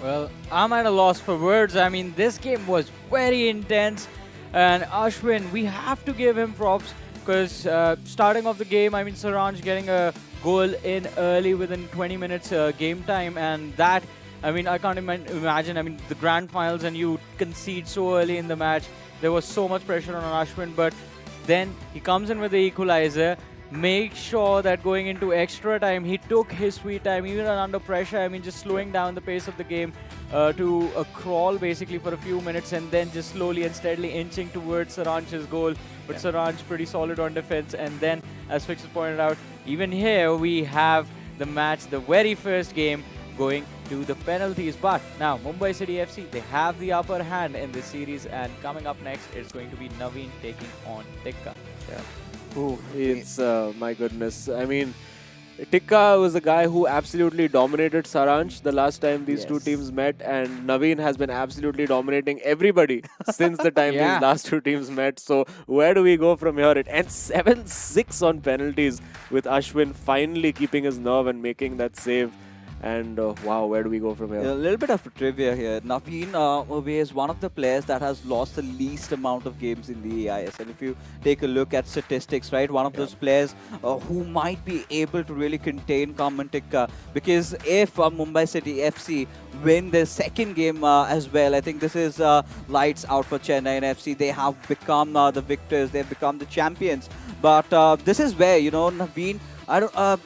Well, I'm at a loss for words. I mean, this game was very intense, and Ashwin, we have to give him props, because starting off the game, I mean, Saranj getting a goal in early within 20 minutes game time, and that, I mean, I can't imagine, I mean, the grand finals and you concede so early in the match. There was so much pressure on Ashwin, but then he comes in with the equalizer, makes sure that going into extra time, he took his sweet time, even under pressure. I mean, just slowing down the pace of the game to a crawl basically for a few minutes, and then just slowly and steadily inching towards Saranj's goal. But Saranj pretty solid on defense, and then, as Fix has pointed out, even here we have the match, the very first game, going to the penalties. But now Mumbai City FC, they have the upper hand in this series, and coming up next it's going to be Naveen taking on Tikka. Yeah. Ooh, it's my goodness. I mean, Tikka was a guy who absolutely dominated Saranj the last time these two teams met, and Naveen has been absolutely dominating everybody since the time these last two teams met. So where do we go from here? It ends 7-6 on penalties, with Ashwin finally keeping his nerve and making that save. And wow, where do we go from here? A little bit of trivia here. Naveen is one of the players that has lost the least amount of games in the eISL. If you take a look at statistics, right, one of those players who might be able to really contain Tikka. Because if Mumbai City FC win their second game as well, I think this is lights out for Chennaiyin FC. They have become the victors. They've become the champions. But this is where, you know, Naveen,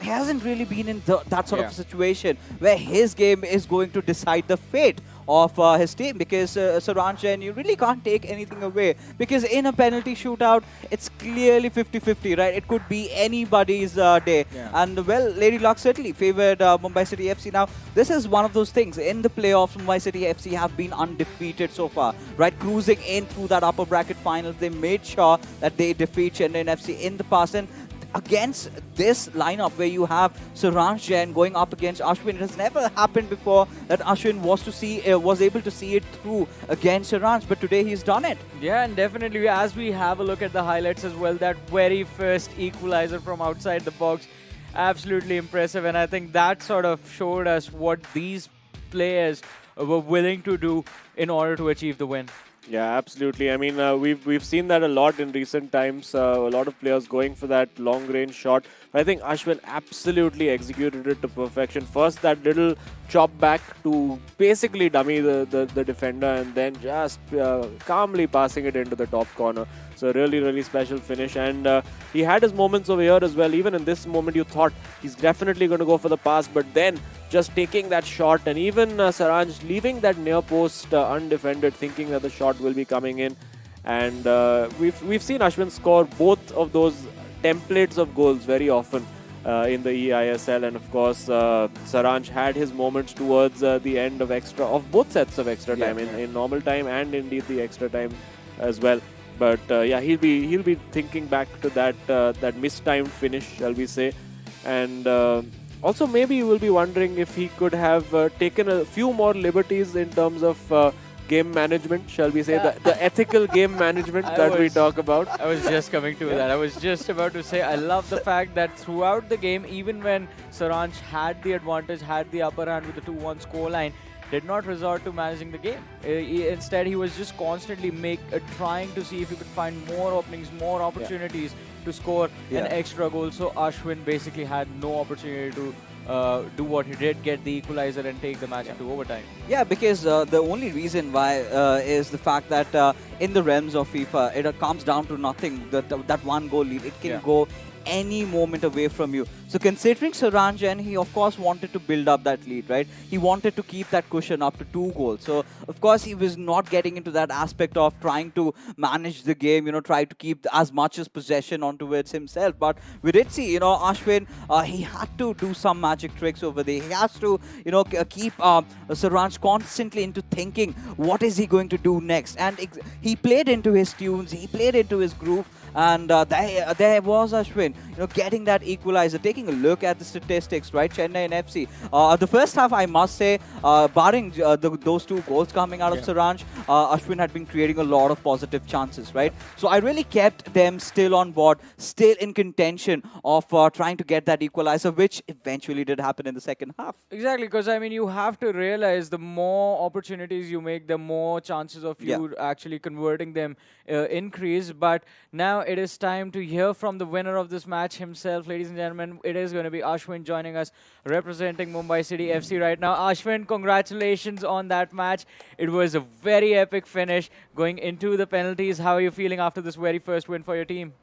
he hasn't really been in that sort of situation where his game is going to decide the fate of his team, because Saranj, and you really can't take anything away, because in a penalty shootout, it's clearly 50-50, right? It could be anybody's day. And well, Lady Luck certainly favored Mumbai City FC. Now, this is one of those things. In the playoffs, Mumbai City FC have been undefeated so far, right? Cruising in through that upper bracket finals. They made sure that they defeat Chennaiyin FC in the past. And against this lineup where you have Saranj Jain going up against Ashwin, it has never happened before that Ashwin was able to see it through against Saranj, but today he's done it. Yeah, and definitely, as we have a look at the highlights as well, that very first equalizer from outside the box, absolutely impressive, and I think that sort of showed us what these players were willing to do in order to achieve the win. Yeah, absolutely. I mean, we've seen that a lot in recent times. A lot of players going for that long-range shot. But I think Ashwin absolutely executed it to perfection. First, that little chop back to basically dummy the defender, and then just calmly passing it into the top corner. So really, really special finish. And he had his moments over here as well. Even in this moment, you thought he's definitely going to go for the pass. But then just taking that shot, and even Saranj leaving that near post undefended, thinking that the shot will be coming in. And we've seen Ashwin score both of those templates of goals very often in the eISL, and of course Saranj had his moments towards the end of both sets of extra time, in normal time and indeed the extra time as well. But yeah, he'll be thinking back to that mistimed finish, shall we say, and also maybe you will be wondering if he could have taken a few more liberties in terms of game management, shall we say, the ethical game management that we talk about. I was just coming to that. I was just about to say, I love the fact that throughout the game, even when Saranj had the advantage, had the upper hand with the 2-1 scoreline, did not resort to managing the game. Instead, he was just constantly trying to see if he could find more openings, more opportunities to score an extra goal. So Ashwin basically had no opportunity to do what he did, get the equalizer and take the match into overtime. Yeah, because the only reason why is the fact that in the realms of FIFA, it comes down to nothing. That one goal lead, it can go any moment away from you. So considering Saranjan, he of course wanted to build up that lead, right? He wanted to keep that cushion up to 2 goals. So of course he was not getting into that aspect of trying to manage the game, try to keep as much as possession onto it himself. But we did see, Ashwin, he had to do some magic tricks over there. He has to, keep Saranj constantly into thinking, what is he going to do next? And he played into his tunes, he played into his groove, and there was Ashwin, getting that equalizer. Taking a look at the statistics, right? Chennaiyin FC. The first half, I must say, barring those 2 goals coming out of Saranj, Ashwin had been creating a lot of positive chances, right? So I really kept them still on board, still in contention of trying to get that equalizer, which eventually did happen in the second half. Exactly, because I mean, you have to realize the more opportunities you make, the more chances of you actually converting them increase. But now it is time to hear from the winner of this match himself, ladies and gentlemen. It is going to be Ashwin joining us, representing Mumbai City FC right now. Ashwin, congratulations on that match. It was a very epic finish going into the penalties. How are you feeling after this very first win for your team?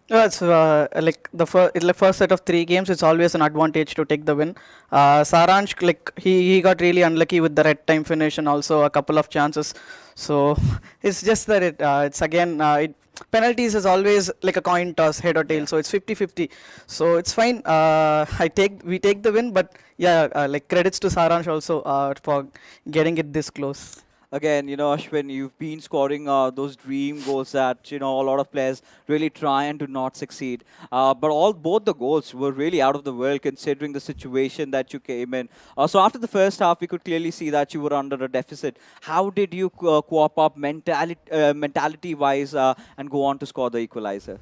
It's like the first set of 3 games. It's always an advantage to take the win. Saranj, like he got really unlucky with the red time finish and also a couple of chances. So it's just that it's again penalties is always like a coin toss, head or tail. So it's 50-50. So it's fine. We take the win, but like credits to Saranj also for getting it this close. Again, Ashwin, you've been scoring those dream goals that, a lot of players really try and do not succeed. But both the goals were really out of the world considering the situation that you came in. So after the first half, we could clearly see that you were under a deficit. How did you cope up mentality-wise and go on to score the equalizer?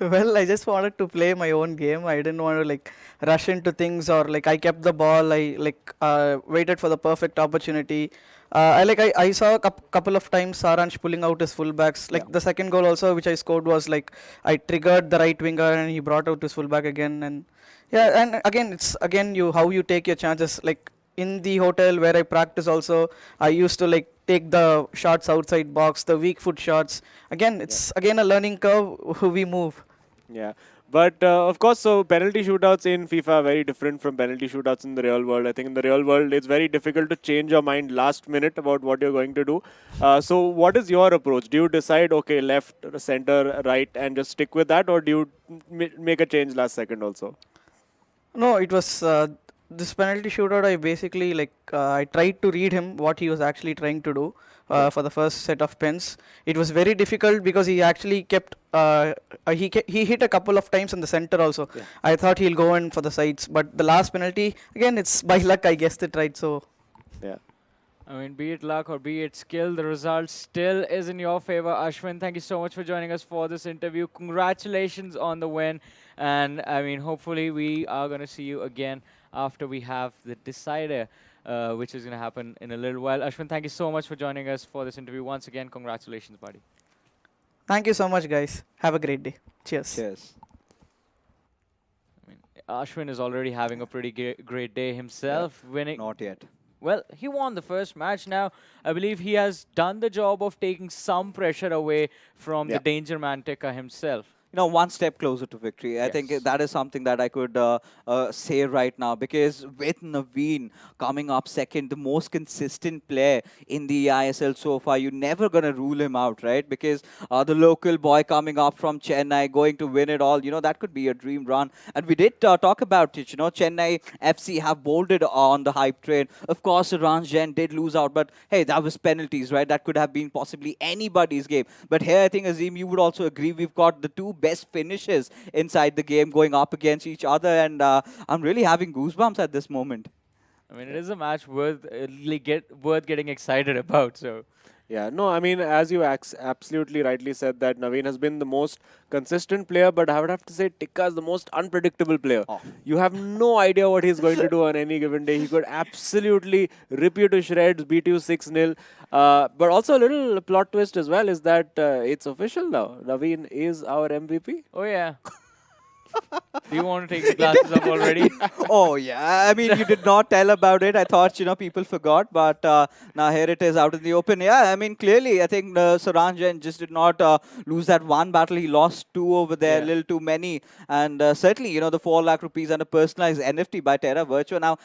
Well, I just wanted to play my own game. I didn't want to like rush into things, or like I kept the ball. I waited for the perfect opportunity. I saw a couple of times Saranj pulling out his fullbacks. Like the second goal also, which I scored, was like I triggered the right winger and he brought out his fullback again. And and again it's how you take your chances. Like in the hotel where I practice also, I used to like take the shots outside box, the weak foot shots. Again, it's again a learning curve. We move. Yeah. But of course, so penalty shootouts in FIFA are very different from penalty shootouts in the real world. I think in the real world, it's very difficult to change your mind last minute about what you're going to do. So what is your approach? Do you decide, okay, left, center, right, and just stick with that? Or do you make a change last second also? No, it was this penalty shootout. I basically I tried to read him what he was actually trying to do for the first set of pens. It was very difficult because he actually kept he hit a couple of times in the center also. I thought he'll go in for the sides, but the last penalty, again, it's by luck I guessed it right. So I mean, be it luck or be it skill, the result still is in your favor. Ashwin, thank you so much for joining us for this interview. Congratulations on the win. And I mean, hopefully we are going to see you again after we have the decider, which is going to happen in a little while. Ashwin, thank you so much for joining us for this interview. Once again, congratulations, buddy. Thank you so much, guys. Have a great day. Cheers. Cheers. I mean, Ashwin is already having a pretty great day himself, winning. Not yet. Well, he won the first match. Now, I believe he has done the job of taking some pressure away from the danger man Tika himself. One step closer to victory. I think that is something that I could say right now, because with Naveen coming up second, the most consistent player in the eISL so far, you're never going to rule him out, right? Because the local boy coming up from Chennai, going to win it all, that could be a dream run. And we did talk about it, Chennai FC have bolted on the hype train. Of course, Ranjan did lose out, but hey, that was penalties, right? That could have been possibly anybody's game. But here, I think, Azim, you would also agree, we've got the two best finishes inside the game going up against each other, and I'm really having goosebumps at this moment. I mean, it is a match worth getting excited about. So Yeah, no, I mean, as you absolutely rightly said that Naveen has been the most consistent player, but I would have to say Tikka is the most unpredictable player. Oh. You have no idea what he's going to do on any given day. He could absolutely rip you to shreds, beat you 6-0. But also a little plot twist as well is that it's official now. Naveen is our MVP. Oh yeah. Do you want to take the glasses up already? Oh yeah, I mean you did not tell about it. I thought people forgot, but now here it is out in the open. Yeah, I mean clearly I think Saranjan just did not lose that one battle. He lost two over there, a Yeah. little too many, and certainly the 4 lakh rupees and a personalized NFT by Terra Virtua. Now,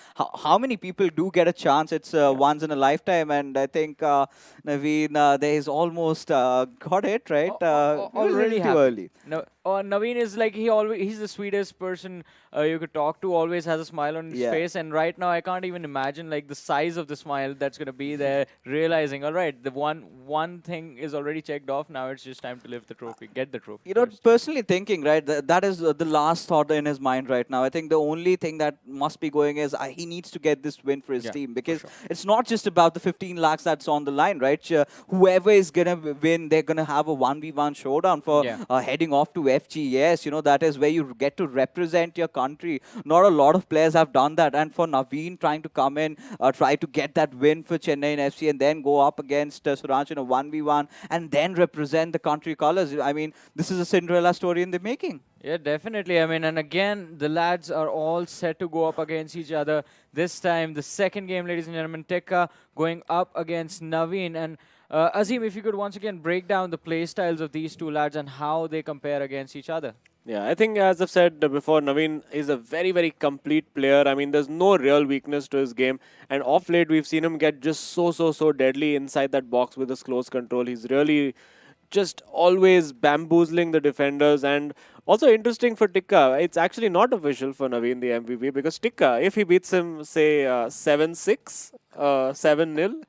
how many people do get a chance? It's once in a lifetime, and I think Naveen there is almost got it right. It was a Already little too happened. early. No, Naveen is like he's the sweetest person you could talk to. Always has a smile on his Yeah. face, and right now I can't even imagine like the size of the smile that's gonna be there. Realizing, all right, the one thing is already checked off. Now it's just time to lift the trophy, get the trophy. first. Personally thinking, right, that is the last thought in his mind right now. I think the only thing that must be going is he needs to get this win for his Yeah, team for because sure. it's not just about the 15 lakhs that's on the line, right? Whoever is going to win, they're going to have a 1v1 showdown for Yeah. heading off to FGS. That is where you get to represent your country. Not a lot of players have done that. And for Naveen trying to come in, try to get that win for Chennaiyin FC and then go up against Suraj in a 1v1 and then represent the country colors. I mean, this is a Cinderella story in the making. Yeah, definitely. I mean, and again, the lads are all set to go up against each other. This time, the second game, ladies and gentlemen, Tekka going up against Naveen. And Azim, if you could once again break down the play styles of these two lads and how they compare against each other. Yeah, I think as I've said before, Naveen is a very, very complete player. I mean, there's no real weakness to his game. And off late, we've seen him get just so deadly inside that box with his close control. He's really just always bamboozling the defenders. And also interesting for Tikka, it's actually not official for Naveen, the MVP, because Tikka, if he beats him, say, 7-6, 7-0,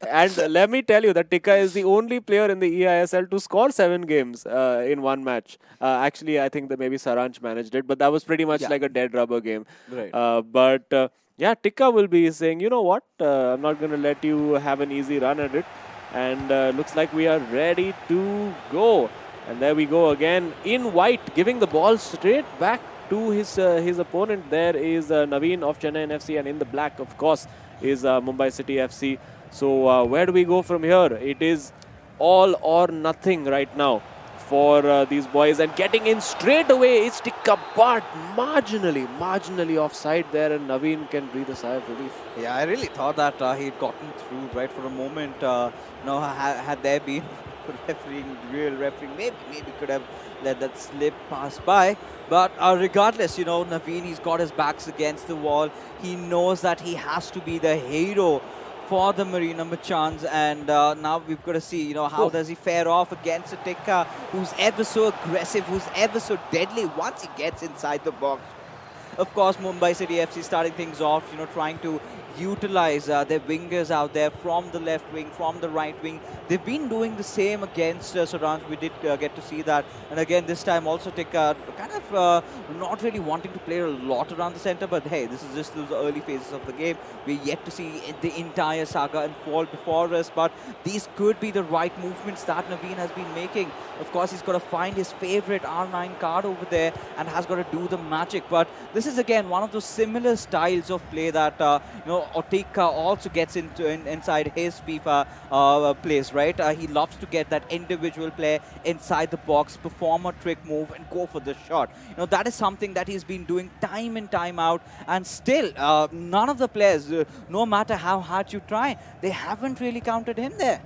and let me tell you that Tikka is the only player in the eISL to score 7 games in one match. Actually, I think that maybe Saranch managed it, but that was pretty much Yeah. like a dead rubber game. Right. But yeah, Tikka will be saying, you know what, I'm not going to let you have an easy run at it. And looks like we are ready to go. And there we go again in white, giving the ball straight back to his opponent. There is Naveen of Chennaiyin FC, and in the black, of course, is Mumbai City FC. So where do we go from here? It is all or nothing right now for these boys, and getting in straight away is Tikka, but marginally offside there, and Naveen can breathe a sigh of relief. Yeah, I really thought that he'd gotten through right for a moment. Had there been real refereeing, maybe could have let that slip pass by. But regardless, Naveen, he's got his backs against the wall. He knows that he has to be the hero for the Marina Machans, and now we've got to see, how does he fare off against a Tikka who's ever so aggressive, who's ever so deadly once he gets inside the box. Of course, Mumbai City FC starting things off, trying to utilize their wingers out there from the left wing, from the right wing. They've been doing the same against Saranj. We did get to see that. And again, this time also Tikka kind of not really wanting to play a lot around the center. But hey, this is just those early phases of the game. We're yet to see the entire saga unfold before us. But these could be the right movements that Naveen has been making. Of course, he's got to find his favorite R9 card over there and has got to do the magic. But this is again one of those similar styles of play that Tikka also gets inside his FIFA plays, right? He loves to get that individual play inside the box, perform a trick move, and go for the shot. That is something that he's been doing time in, time out, and still none of the players, no matter how hard you try, they haven't really counted him there.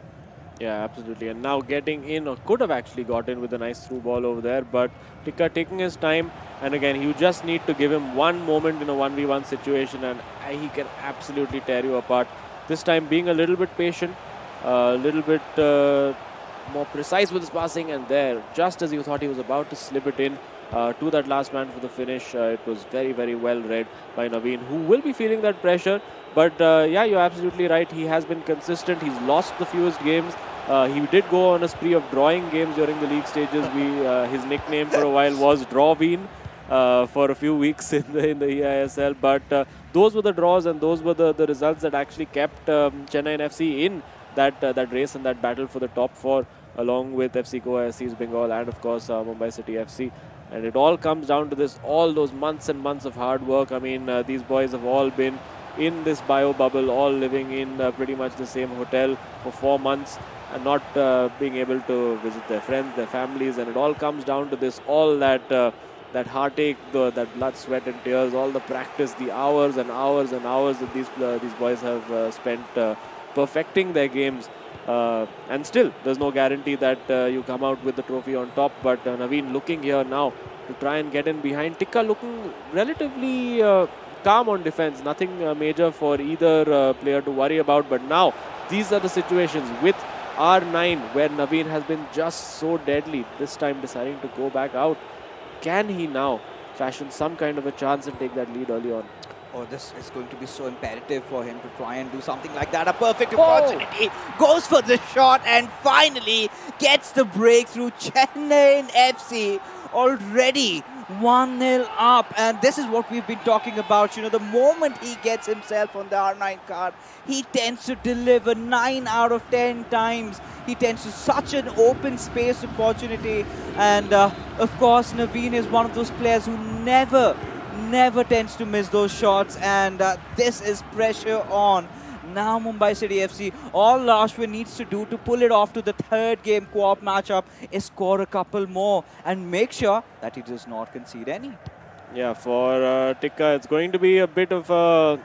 Yeah, absolutely. And now getting in, or could have actually got in with a nice through ball over there, but Tikka taking his time. And again, you just need to give him one moment in a 1v1 situation, and he can absolutely tear you apart. This time being a little bit patient, a little bit more precise with his passing, and there, just as you thought he was about to slip it in to that last man for the finish, it was very well read by Naveen, who will be feeling that pressure. But yeah, you're absolutely right. He has been consistent. He's lost the fewest games. He did go on a spree of drawing games during the league stages. His nickname for a while was Drawveen for a few weeks in the eISL. But those were the draws, and those were the results that actually kept Chennaiyin FC in that race and that battle for the top four, along with FC Goa, SC East Bengal, and of course Mumbai City FC. And it all comes down to this, all those months and months of hard work. I mean, these boys have all been in this bio bubble, all living in pretty much the same hotel for 4 months and not being able to visit their friends, their families. And it all comes down to this, all that heartache, that blood, sweat and tears, all the practice, the hours and hours and hours that these boys have spent perfecting their games. And still, there's no guarantee that you come out with the trophy on top. But Naveen looking here now to try and get in behind. Tikka looking relatively calm on defense. Nothing major for either player to worry about. But now, these are the situations with R9 where Naveen has been just so deadly. This time deciding to go back out. Can he now fashion some kind of a chance and take that lead early on? Oh, this is going to be so imperative for him to try and do something like that. A perfect opportunity. Goes for the shot and finally gets the breakthrough. Chennaiyin FC already 1-0 up. And this is what we've been talking about. You know, the moment he gets himself on the R9 card, he tends to deliver 9 out of 10 times. He tends to such an open space opportunity. And of course, Naveen is one of those players who never tends to miss those shots, and this is pressure on. Now Mumbai City FC, all Ashwin needs to do to pull it off to the third game co-op matchup is score a couple more and make sure that he does not concede any. Yeah, for Tikka, it's going to be a bit of a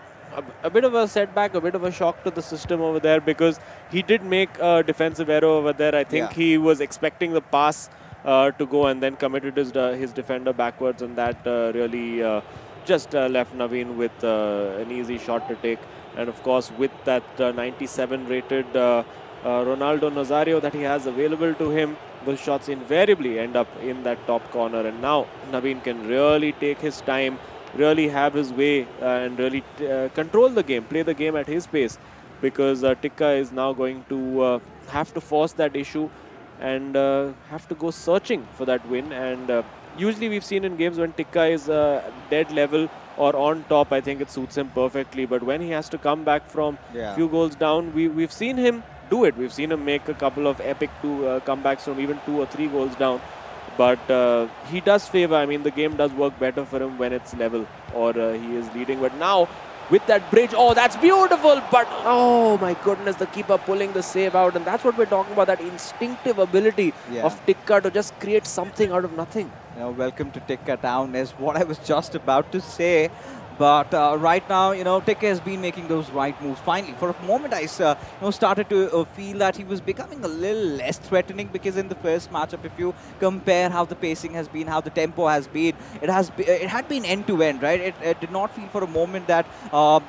setback, a bit of a shock to the system over there, because he did make a defensive error over there. I think he was expecting the pass to go and then committed his defender backwards, and that really just left Naveen with an easy shot to take. And of course, with that 97 rated Ronaldo Nazario that he has available to him, those shots invariably end up in that top corner. And now Naveen can really take his time, really have his way, and really control the game, play the game at his pace, because Tikka is now going to have to force that issue and have to go searching for that win. And usually we've seen in games when Tikka is dead level or on top, I think it suits him perfectly. But when he has to come back from a few goals down, we've seen him do it. We've seen him make a couple of epic comebacks from even 2 or 3 goals down. But he does favor, I mean, the game does work better for him when it's level or he is leading. But now, with that bridge, oh, that's beautiful, but oh my goodness, the keeper pulling the save out. And that's what we're talking about, that instinctive ability of Tikka to just create something out of nothing. You know, welcome to Tikka Town is what I was just about to say. But right now, you know, Tikka has been making those right moves. Finally, for a moment, I started to feel that he was becoming a little less threatening, because in the first matchup, if you compare how the pacing has been, how the tempo has been, it had been end to end, right? It did not feel for a moment that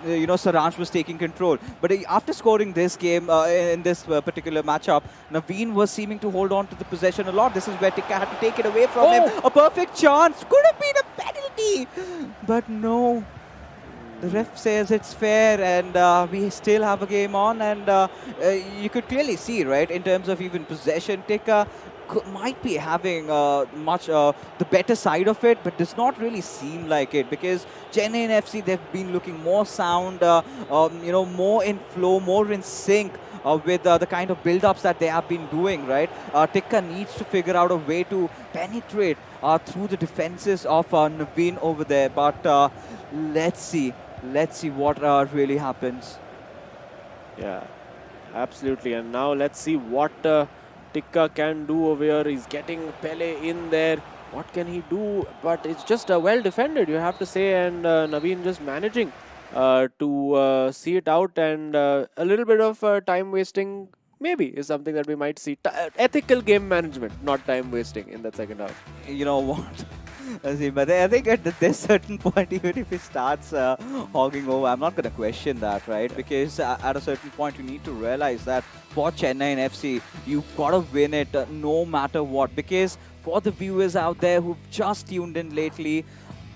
you know, Saransh was taking control. But after scoring this game in this particular matchup, Naveen was seeming to hold on to the possession a lot. This is where Tikka had to take it away from him. A perfect chance, could have been a penalty, but no. The ref says it's fair, and we still have a game on. And you could clearly see, right, in terms of even possession, Tikka might be having much the better side of it, but does not really seem like it, because Chennaiyin FC, they've been looking more sound, you know, more in flow, more in sync with the kind of build-ups that they have been doing, right? Tikka needs to figure out a way to penetrate through the defenses of Naveen over there. But let's see what really happens. Yeah, absolutely. And now let's see what Tikka can do over here. He's getting Pele in there. What can he do? But it's just well defended, you have to say. And Naveen just managing to see it out. And a little bit of time wasting maybe is something that we might see. Ethical game management, not time wasting in that second half. You know what? But I think at this certain point, even if he starts hogging over, I'm not going to question that, right? Because at a certain point, you need to realize that for Chennaiyin FC, you've got to win it no matter what. Because for the viewers out there who've just tuned in lately,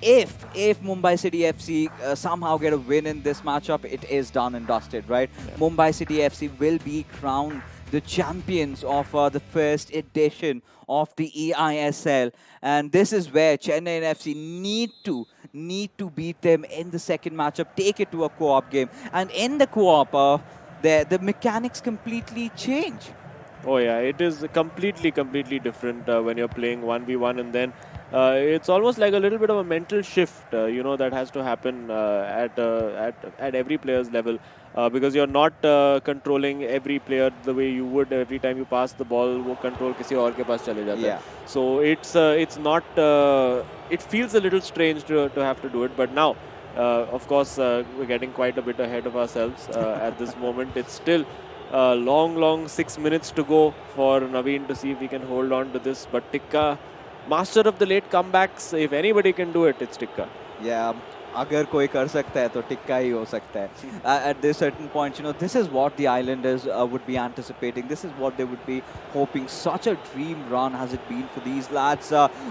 if Mumbai City FC somehow get a win in this matchup, it is done and dusted, right? Yeah. Mumbai City FC will be crowned the champions of the first edition of the eISL. And this is where Chennaiyin FC need to beat them in the second matchup, take it to a co-op game. And in the co-op, the mechanics completely change. Oh yeah, it is completely different when you're playing 1v1, and then it's almost like a little bit of a mental shift, that has to happen at every player's level, because you're not controlling every player the way you would every time you pass the ball. वो control किसी और के पास चले जाता है. Yeah. So it's not. It feels a little strange to have to do it, but now. Of course, we're getting quite a bit ahead of ourselves at this moment. It's still long 6 minutes to go for Naveen to see if he can hold on to this. But Tikka, master of the late comebacks, if anybody can do it, it's Tikka. Yeah, अगर कोई कर सकता है तो टिक्का ही हो सकता है. At this certain point, this is what the Islanders would be anticipating. This is what they would be hoping. Such a dream run has it been for these lads,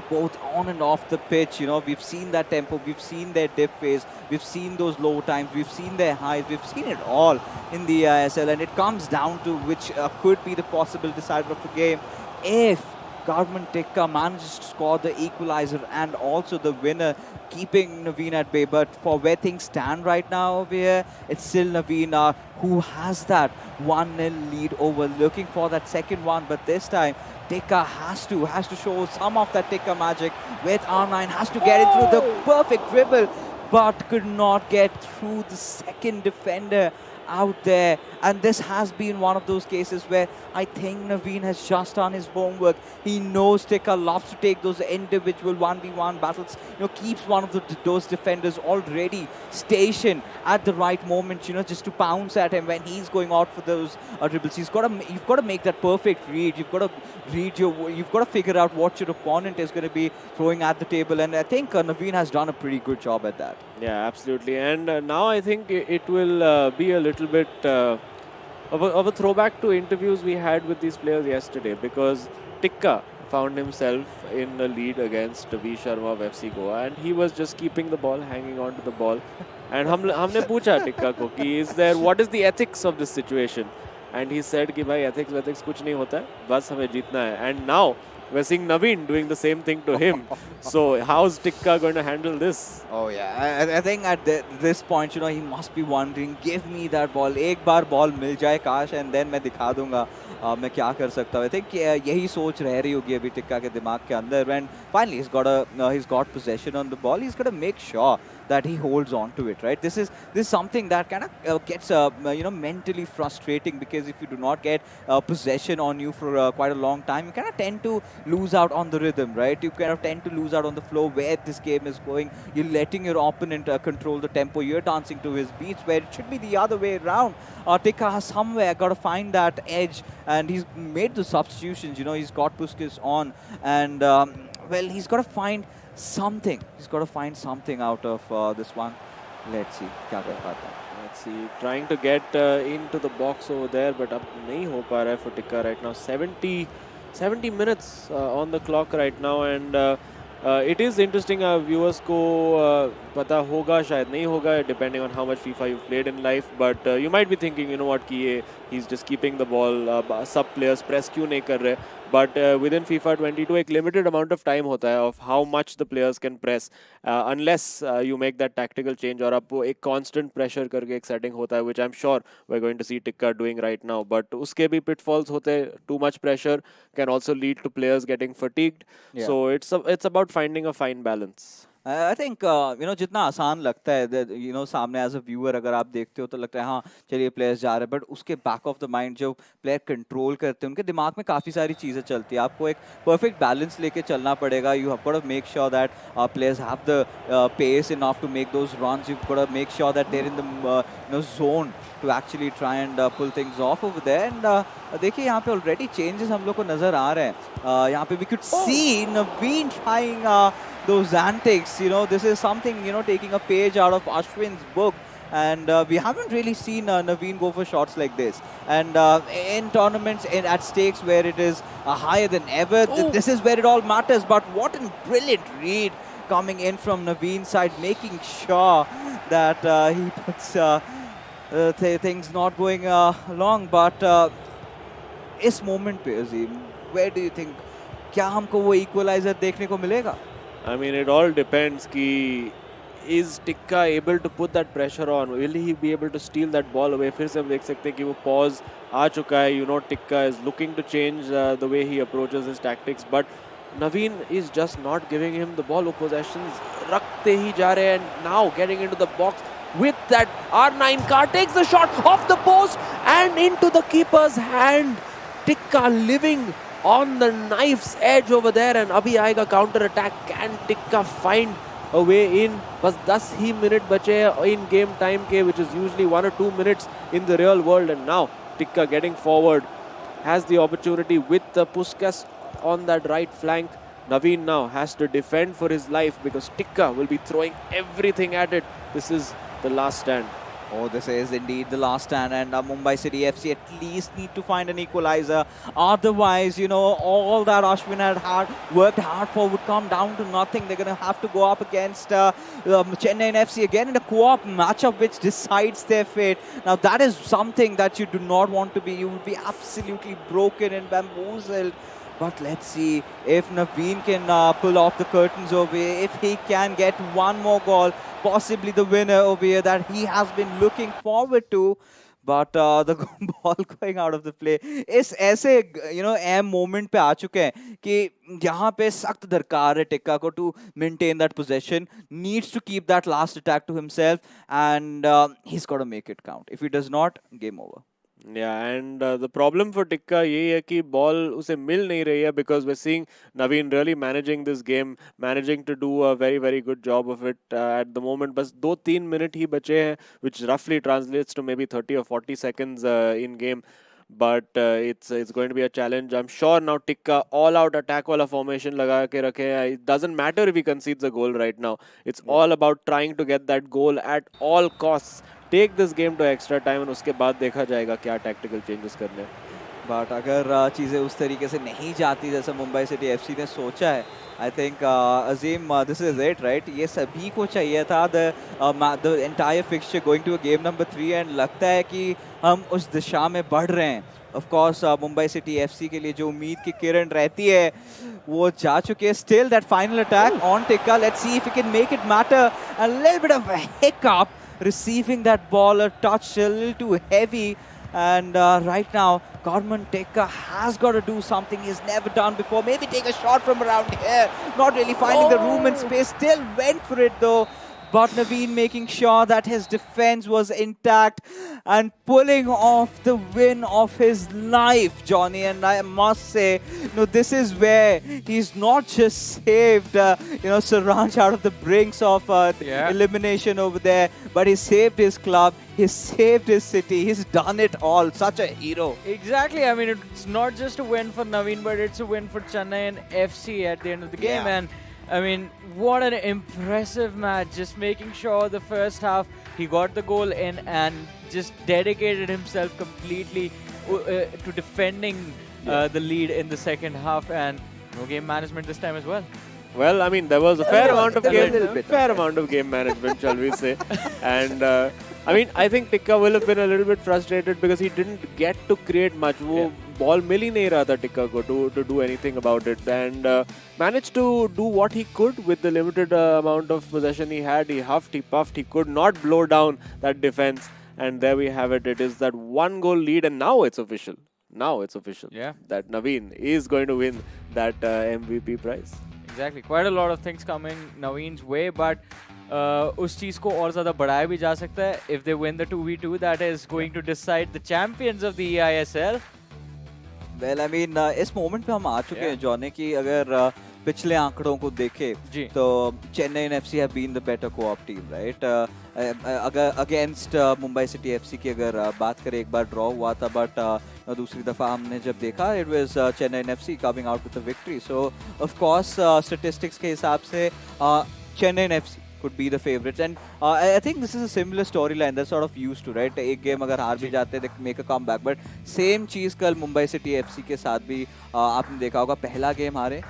both on and off the pitch. We've seen that tempo, we've seen their dip phase, we've seen those low times, we've seen their highs, we've seen it all in the eISL, and it comes down to which could be the possible decider of the game. If Garman Tikka manages to score the equalizer and also the winner, keeping Naveen at bay. But for where things stand right now over here, it's still Naveen who has that 1-0 lead over, looking for that second one. But this time, Tikka has to show some of that Tikka magic with R9, has to get it through the perfect dribble, but could not get through the second defender out there. And this has been one of those cases where I think Naveen has just done his homework. He knows Tikka loves to take those individual 1v1 battles, keeps one of those defenders already stationed at the right moment, just to pounce at him when he's going out for those dribbles. You've got to make that perfect read. You've got to figure out what your opponent is going to be throwing at the table, and I think Naveen has done a pretty good job at that. Yeah, absolutely. And now I think it will be a little bit of a throwback to interviews we had with these players yesterday, because Tikka found himself in a lead against V Sharma of FC Goa, and he was just keeping the ball, hanging on to the ball. And हमने पूछा Tikka को कि what is the ethics of this situation? And he said कि भाई ethics कुछ नहीं होता है, बस हमें जीतना है. And now we're seeing Naveen doing the same thing to him. So how's Tikka going to handle this? Oh yeah, I think at this point, he must be wondering, give me that ball. एक बार ball मिल जाए काश, and then मैं दिखा दूंगा मैं क्या कर सकता हूँ. I think यही सोच रह रही होगी अभी टिक्का के दिमाग के अंदर. And finally, he's got possession on the ball. He's got to make sure that he holds on to it, right? This is something that kind of gets mentally frustrating, because if you do not get possession on you for quite a long time, you kind of tend to lose out on the rhythm, right? You kind of tend to lose out on the flow where this game is going. You're letting your opponent control the tempo. You're dancing to his beats, where it should be the other way around. Tikka has somewhere got to find that edge, and he's made the substitutions. He's got Puskas on, and he's got to find something. He's got to find something out of this one. Let's see. क्या कर पाता है. Let's see. Trying to get into the box over there, but अब नहीं हो पा रहा है for Tikka right now. 70 minutes on the clock right now, and it is interesting. Viewers को पता होगा, शायद नहीं होगा, depending on how much FIFA you've played in life. But you might be thinking, you know what, कि he's just keeping the ball. Sub players press क्यों नहीं कर रहे? But within FIFA 22, एक limited amount of time होता है of how much the players can press, unless you make that tactical change, और आपको एक constant pressure करके एक setting होता है, which I'm sure we're going to see Tikka doing right now. But उसके भी pitfalls होते हैं. Too much pressure can also lead to players getting fatigued. Yeah. So it's about finding a fine balance. I think जितना आसान लगता है, सामने as a viewer अगर आप देखते हो तो लगता है हाँ चलिए प्लेयर्स जा रहे हैं, बट उसके बैक ऑफ द माइंड जो प्लेयर कंट्रोल करते हैं उनके दिमाग में काफ़ी सारी चीज़ें चलती है. आपको एक परफेक्ट बैलेंस लेके चलना पड़ेगा. You have got to make sure that players have the pace enough to make those runs. You got to make sure that they're in the zone to actually try and pull things off over there. And देखिए यहाँ पे already changes हम लोग को नज़र आ रहे हैं. यहाँ पे we could see Naveen trying those antics. This is something, taking a page out of Ashwin's book. And we haven't really seen Naveen go for shots like this. And in tournaments at stakes where it is higher than ever, this is where it all matters. But what a brilliant read coming in from Naveen's side, making sure that he puts things not going along. But इस moment पे Azim, where do you think क्या हमको वो equalizer देखने को मिलेगा? I mean, it all depends कि is Tikka able to put that pressure on? Will he be able to steal that ball away? फिर से हम देख सकते हैं कि वो pause आ चुका है. You know, Tikka is looking to change the way he approaches his tactics, but Naveen is just not giving him the ball. Possessions रखते ही जा रहे हैं, and now getting into the box with that R9 car takes the shot off the post and into the keeper's hand. Tikka living on the knife's edge over there, and अभी आएगा counter attack. Can Tikka find a way in? बस 10 ही minute बचे in game time के, which is usually 1 or 2 minutes in the real world, and now Tikka getting forward has the opportunity with the Puskas on that right flank. Naveen now has to defend for his life because Tikka will be throwing everything at it. This is the last stand. Oh, this is indeed the last stand, and Mumbai City FC at least need to find an equalizer. Otherwise, you know, all that Ashwin had worked hard for would come down to nothing. They're going to have to go up against Chennaiyin FC again in a co-op matchup which decides their fate. Now, that is something that you do not want to be. You will be absolutely broken and bamboozled. But let's see if Naveen can pull off the curtains over here, if he can get one more goal, possibly the winner over here that he has been looking forward to. But the ball going out of the play इस ऐसे you know aim moment पे आ चुके हैं कि यहाँ पे सख्त दरकार है टिक्का को to maintain that possession, needs to keep that last attack to himself, and he's got to make it count. If he does not, game over. Yeah, and the problem for Tikka यही है कि ball उसे मिल नहीं रही है, because we're seeing Naveen really managing this game, managing to do a very, very good job of it at the moment. बस 2-3 minute ही बचे हैं, which roughly translates to maybe 30 or 40 seconds in game. But it's going to be a challenge. I'm sure now Tikka all-out attack वाला formation लगा के रखे हैं. It doesn't matter if he concedes a goal right now. It's all about trying to get that goal at all costs. Take this game to extra time, and उसके बाद देखा जाएगा क्या tactical changes करने. But अगर चीज़ें उस तरीके से नहीं जाती जैसा मुंबई सिटी एफसी ने सोचा है, I think Azim, this is it, right? ये सभी को चाहिए था the entire fixture going to a game number 3, and लगता है कि हम उस दिशा में बढ़ रहे हैं. Of course, Mumbai City FC के लिए जो उम्मीद की किरण रहती है वो जा चुके हैं. Still that final attack on Tikka. Let's see if he can make it matter. A little bit of a hiccup receiving that ball, a touch a little too heavy. And right now, Gorman Tikka has got to do something he's never done before. Maybe take a shot from around here. Not really finding the room and space. Still went for it though. But Naveen making sure that his defense was intact and pulling off the win of his life, Johnny. And I must say, this is where he's not just saved, Saranj out of the brinks of elimination over there, but he saved his club, he saved his city, he's done it all. Such a hero. Exactly. I mean, it's not just a win for Naveen, but it's a win for Chennaiyin FC at the end of the game. And I mean, what an impressive match. Just making sure the first half he got the goal in and just dedicated himself completely to defending the lead in the second half, and no game management this time as well. Well, I mean, there was a fair amount of game management, shall we say. And I mean, I think Tikka will have been a little bit frustrated because he didn't get to create much. वो ball मिल ही नहीं रहा था Tikka को to do anything about it, and managed to do what he could with the limited amount of possession he had. He huffed, he puffed, he could not blow down that defense, and there we have it. It is that 1-goal lead, and now it's official. Yeah, that Naveen is going to win that MVP prize. Exactly. Quite a lot of things coming Naveen's way, but उस चीज को और ज़्यादा बढ़ाया भी जा सकता है. If they win the 2v2, that is going to decide the champions of the eISL. Well, I mean, इस मोमेंट पे हम आ चुके हैं जॉनी कि अगर पिछले आंकड़ों को देखें तो Chennaiyin FC have been the better coop team, right? अगर अगेंस्ट मुंबई सिटी एफसी की अगर बात करें, एक बार ड्रॉ हुआ था, बट दूसरी दफ़ा हमने जब देखा it was Chennaiyin FC coming out with the victory. So of course statistics के हिसाब से Chennaiyin FC could be the favorites, and I think this is a similar storyline they're sort of used to, right? एक game अगर हार भी जाते हैं, they make a comeback, but same चीज़ कल मुंबई सिटी एफसी के साथ भी आपने देखा होगा. पहला गेम हारे,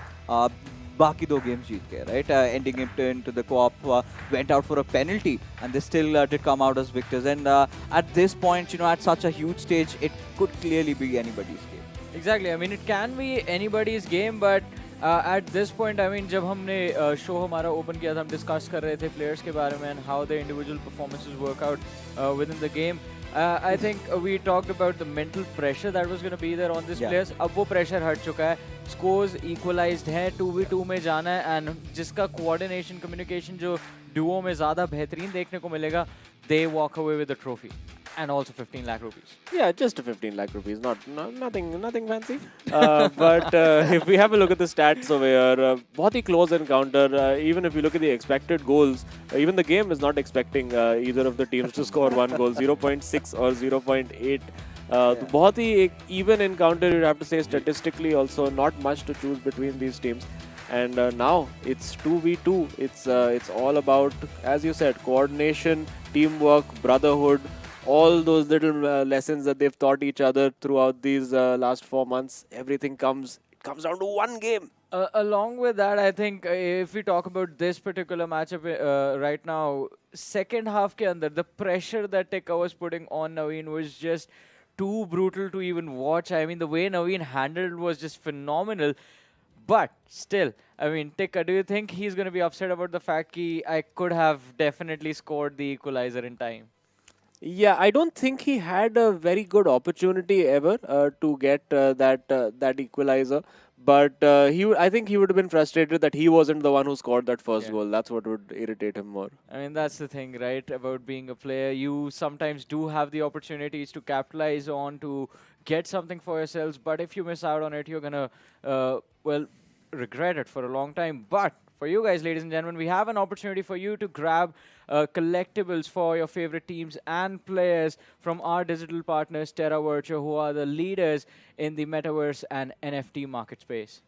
बाकी 2 गेम्स जीत गए, right? Ending it into the co-op, went out for a penalty, and they still did come out as victors. And at this point, at such a huge stage, it could clearly be anybody's game. Exactly. I mean, it can be anybody's game, but At this point, I mean, जब हमने show हमारा open किया था, हम discuss कर रहे थे players के बारे में and how the individual performances work out within the game. I think we talked about the mental pressure that was going to be there on these players. अब वो pressure हट चुका है. Scores equalized हैं, 2v2 में जाना है and जिसका coordination, communication जो duo में ज़्यादा बेहतरीन देखने को मिलेगा, they walk away with the trophy. And also 15 lakh rupees. Yeah, just 15 lakh rupees, nothing fancy. But if we have a look at the stats over here, बहुत ही close encounter. Even if you look at the expected goals, even the game is not expecting either of the teams to score one goal, 0.6 or 0.8. बहुत ही एक even encounter, you'd have to say statistically also, not much to choose between these teams. And now it's 2v2. It's all about, as you said, coordination, teamwork, brotherhood. All those little lessons that they've taught each other throughout these last 4 months, everything comes down to one game. Along with that, I think if we talk about this particular matchup right now, second half ke andar, the pressure that Tekka was putting on Naveen was just too brutal to even watch. I mean, the way Naveen handled was just phenomenal. But still, I mean, Tekka, do you think he's going to be upset about the fact that I could have definitely scored the equalizer in time? Yeah, I don't think he had a very good opportunity ever to get that equalizer. But I think he would have been frustrated that he wasn't the one who scored that first goal. That's what would irritate him more. I mean, that's the thing, right? About being a player, you sometimes do have the opportunities to capitalize on, to get something for yourselves. But if you miss out on it, you're gonna, regret it for a long time. But for you guys, ladies and gentlemen, we have an opportunity for you to grab collectibles for your favorite teams and players from our digital partners, Terra Virtua, who are the leaders in the metaverse and NFT market space.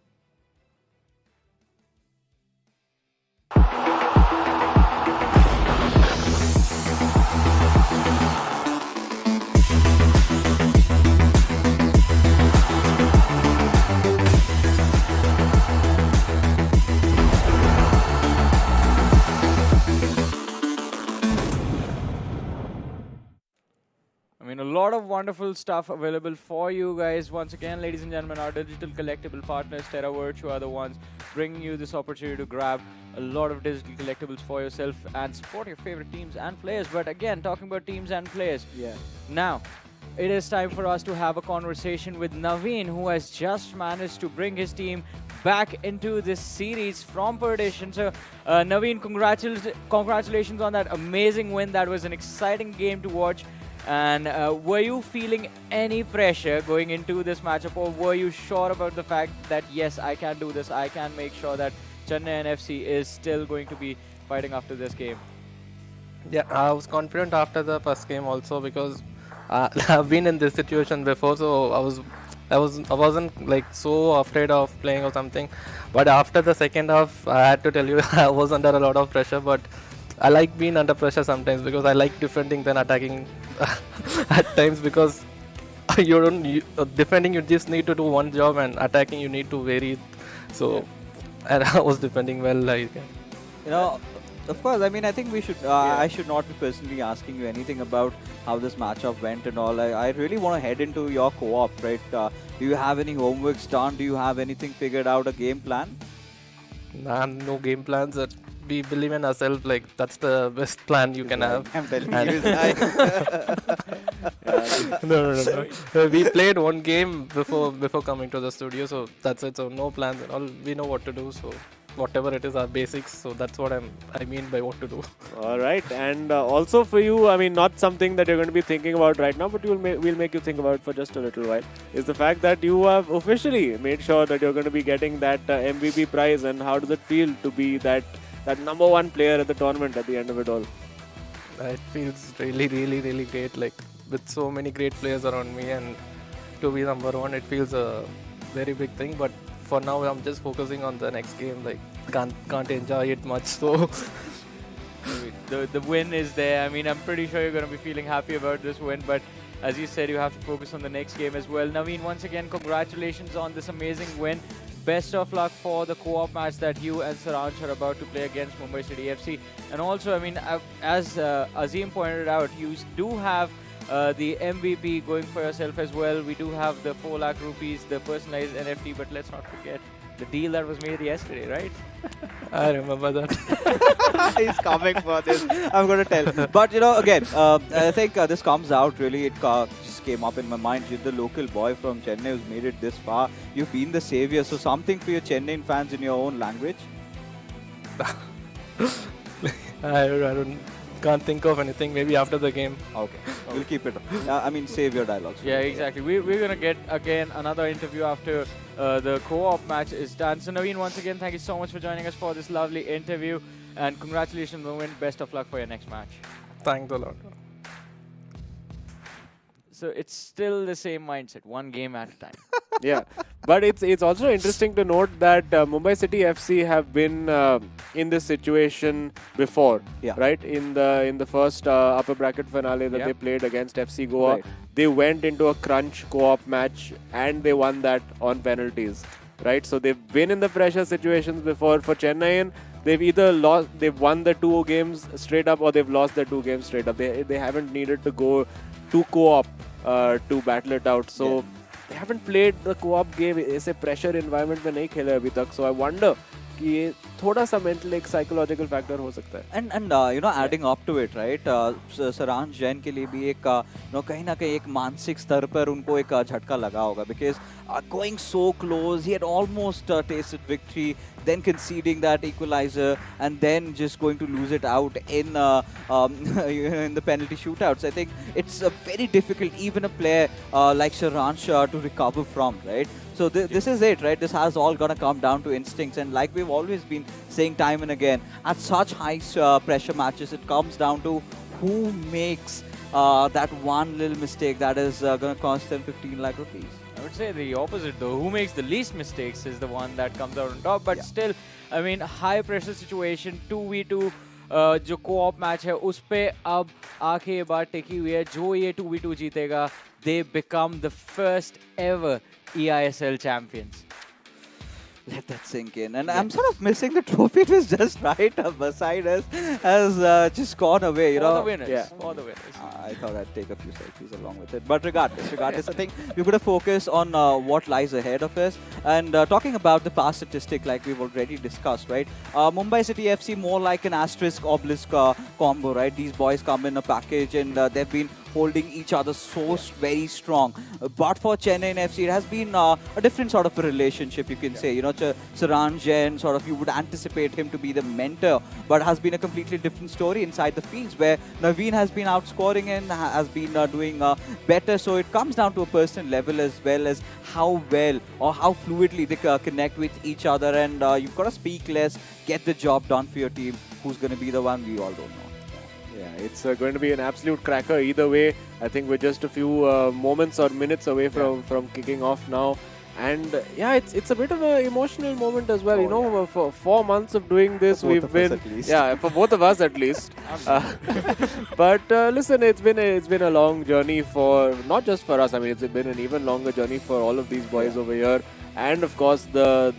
I mean, a lot of wonderful stuff available for you guys. Once again, ladies and gentlemen, our digital collectible partners, Terra Virtua, are the ones bringing you this opportunity to grab a lot of digital collectibles for yourself and support your favorite teams and players. But again, talking about teams and players, now it is time for us to have a conversation with Naveen, who has just managed to bring his team back into this series from perdition. So, Naveen, congratulations on that amazing win. That was an exciting game to watch. And were you feeling any pressure going into this matchup, or were you sure about the fact that, yes, I can do this, I can make sure that Chennaiyin FC is still going to be fighting after this game? Yeah, I was confident after the first game also, because I've been in this situation before, so I wasn't like so afraid of playing or something. But after the second half, I had to tell you, I was under a lot of pressure, but I like being under pressure sometimes, because I like defending than attacking at times, because defending you just need to do one job, and attacking you need to vary. So and I was defending well. Like, You know, of course, I mean, I think we should. I should not be personally asking you anything about how this matchup went and all. I really want to head into your co-op, right? Do you have any homeworks done? Do you have anything figured out, a game plan? nah, no game plans. We believe in ourselves. Like, that's the best plan you can have. I'm telling And- you. Right? No. We played one game before coming to the studio, so that's it. So no plans at all. We know what to do. So whatever it is, our basics. So that's what I mean by what to do. All right, and also for you, I mean, not something that you're going to be thinking about right now, but we'll make you think about for just a little while, is the fact that you have officially made sure that you're going to be getting that MVP prize. And how does it feel to be that number one player at the tournament at the end of it all? It feels really, really, really great. Like, with so many great players around me, and to be number one, it feels a very big thing. But for now, I'm just focusing on the next game. Like, can't enjoy it much. So The win is there. I mean, I'm pretty sure you're going to be feeling happy about this win, but as you said, you have to focus on the next game as well. Naveen, once again, congratulations on this amazing win. Best of luck for the co-op match that you and Saransh are about to play against Mumbai City FC. And also, I mean, as Azim pointed out, you do have the MVP going for yourself as well. We do have the 4 lakh rupees, the personalized NFT, but let's not forget The deal that was made yesterday, right? I remember that. He's coming for this. I'm going to tell. But, again, I think this comes out really. It just came up in my mind. You're the local boy from Chennai who's made it this far. You've been the savior. So something for your Chennaiyin fans in your own language? I can't think of anything. Maybe after the game. Okay. We'll keep it. Save your dialogues. Yeah, exactly. We're going to get, again, another interview after the co-op match is done. So, Naveen, once again, thank you so much for joining us for this lovely interview. And congratulations on the win. Best of luck for your next match. Thanks a lot. So, it's still the same mindset. One game at a time. Yeah, but it's also interesting to note that Mumbai City FC have been in this situation before, right? In the first upper bracket finale that they played against FC Goa, they went into a crunch co-op match and they won that on penalties, right? So they've been in the pressure situations before. For Chennaiyin, they've won the 2 games straight up, or they've lost the 2 games straight up. They haven't needed to go to co-op to battle it out. So. They haven't played the co-op game ऐसे pressure environment में नहीं खेले अभी तक, so I wonder कि ये थोड़ा सा mental एक psychological factor हो सकता है. And adding up to it, right? Saransh Jain के लिए भी एक कहीं ना कहीं एक मानसिक स्तर पर उनको एक झटका लगा होगा, because going so close, he had almost tasted victory, then conceding that equalizer, and then just going to lose it out in in the penalty shootouts. I think it's very difficult, even a player like Saransh to recover from, right? So this is it, right? This has all gonna come down to instincts, and like we've always been saying time and again, at such high pressure matches, it comes down to who makes that one little mistake that is gonna cost them 15 lakh rupees. I would say the opposite though. Who makes the least mistakes is the one that comes out on top. But still, I mean, high pressure situation, 2v2 जो co-op match है, उस पे अब आके ये बात टिकी हुई है, जो ये 2v2 जीतेगा, they become the first ever eISL champions. Let that sink in. And I'm sort of missing the trophy. It was just right beside us, has just gone away, For the winners. Yeah. For the winners. I thought I'd take a few selfies along with it. But regardless, I think we're going to focus on what lies ahead of us. And talking about the past statistic, like we've already discussed, right? Mumbai City FC more like an asterisk obelisk combo, right? These boys come in a package, and they've been holding each other so very strong. But for Chennaiyin FC, it has been a different sort of a relationship, you can say. Saransh Jain, sort of, you would anticipate him to be the mentor, but has been a completely different story inside the fields, where Naveen has been outscoring and has been doing better. So it comes down to a personal level, as well as how well or how fluidly they connect with each other. And you've got to speak less, get the job done for your team. Who's going to be the one, we all don't know. Yeah, it's going to be an absolute cracker either way. I think we're just a few moments or minutes away from kicking off now. And yeah, it's a bit of an emotional moment as well. For 4 months of doing this, For we've both of been us at least. for both of us at least. But listen, it's been a long journey for not just for us. I mean, it's been an even longer journey for all of these boys over here, and of course the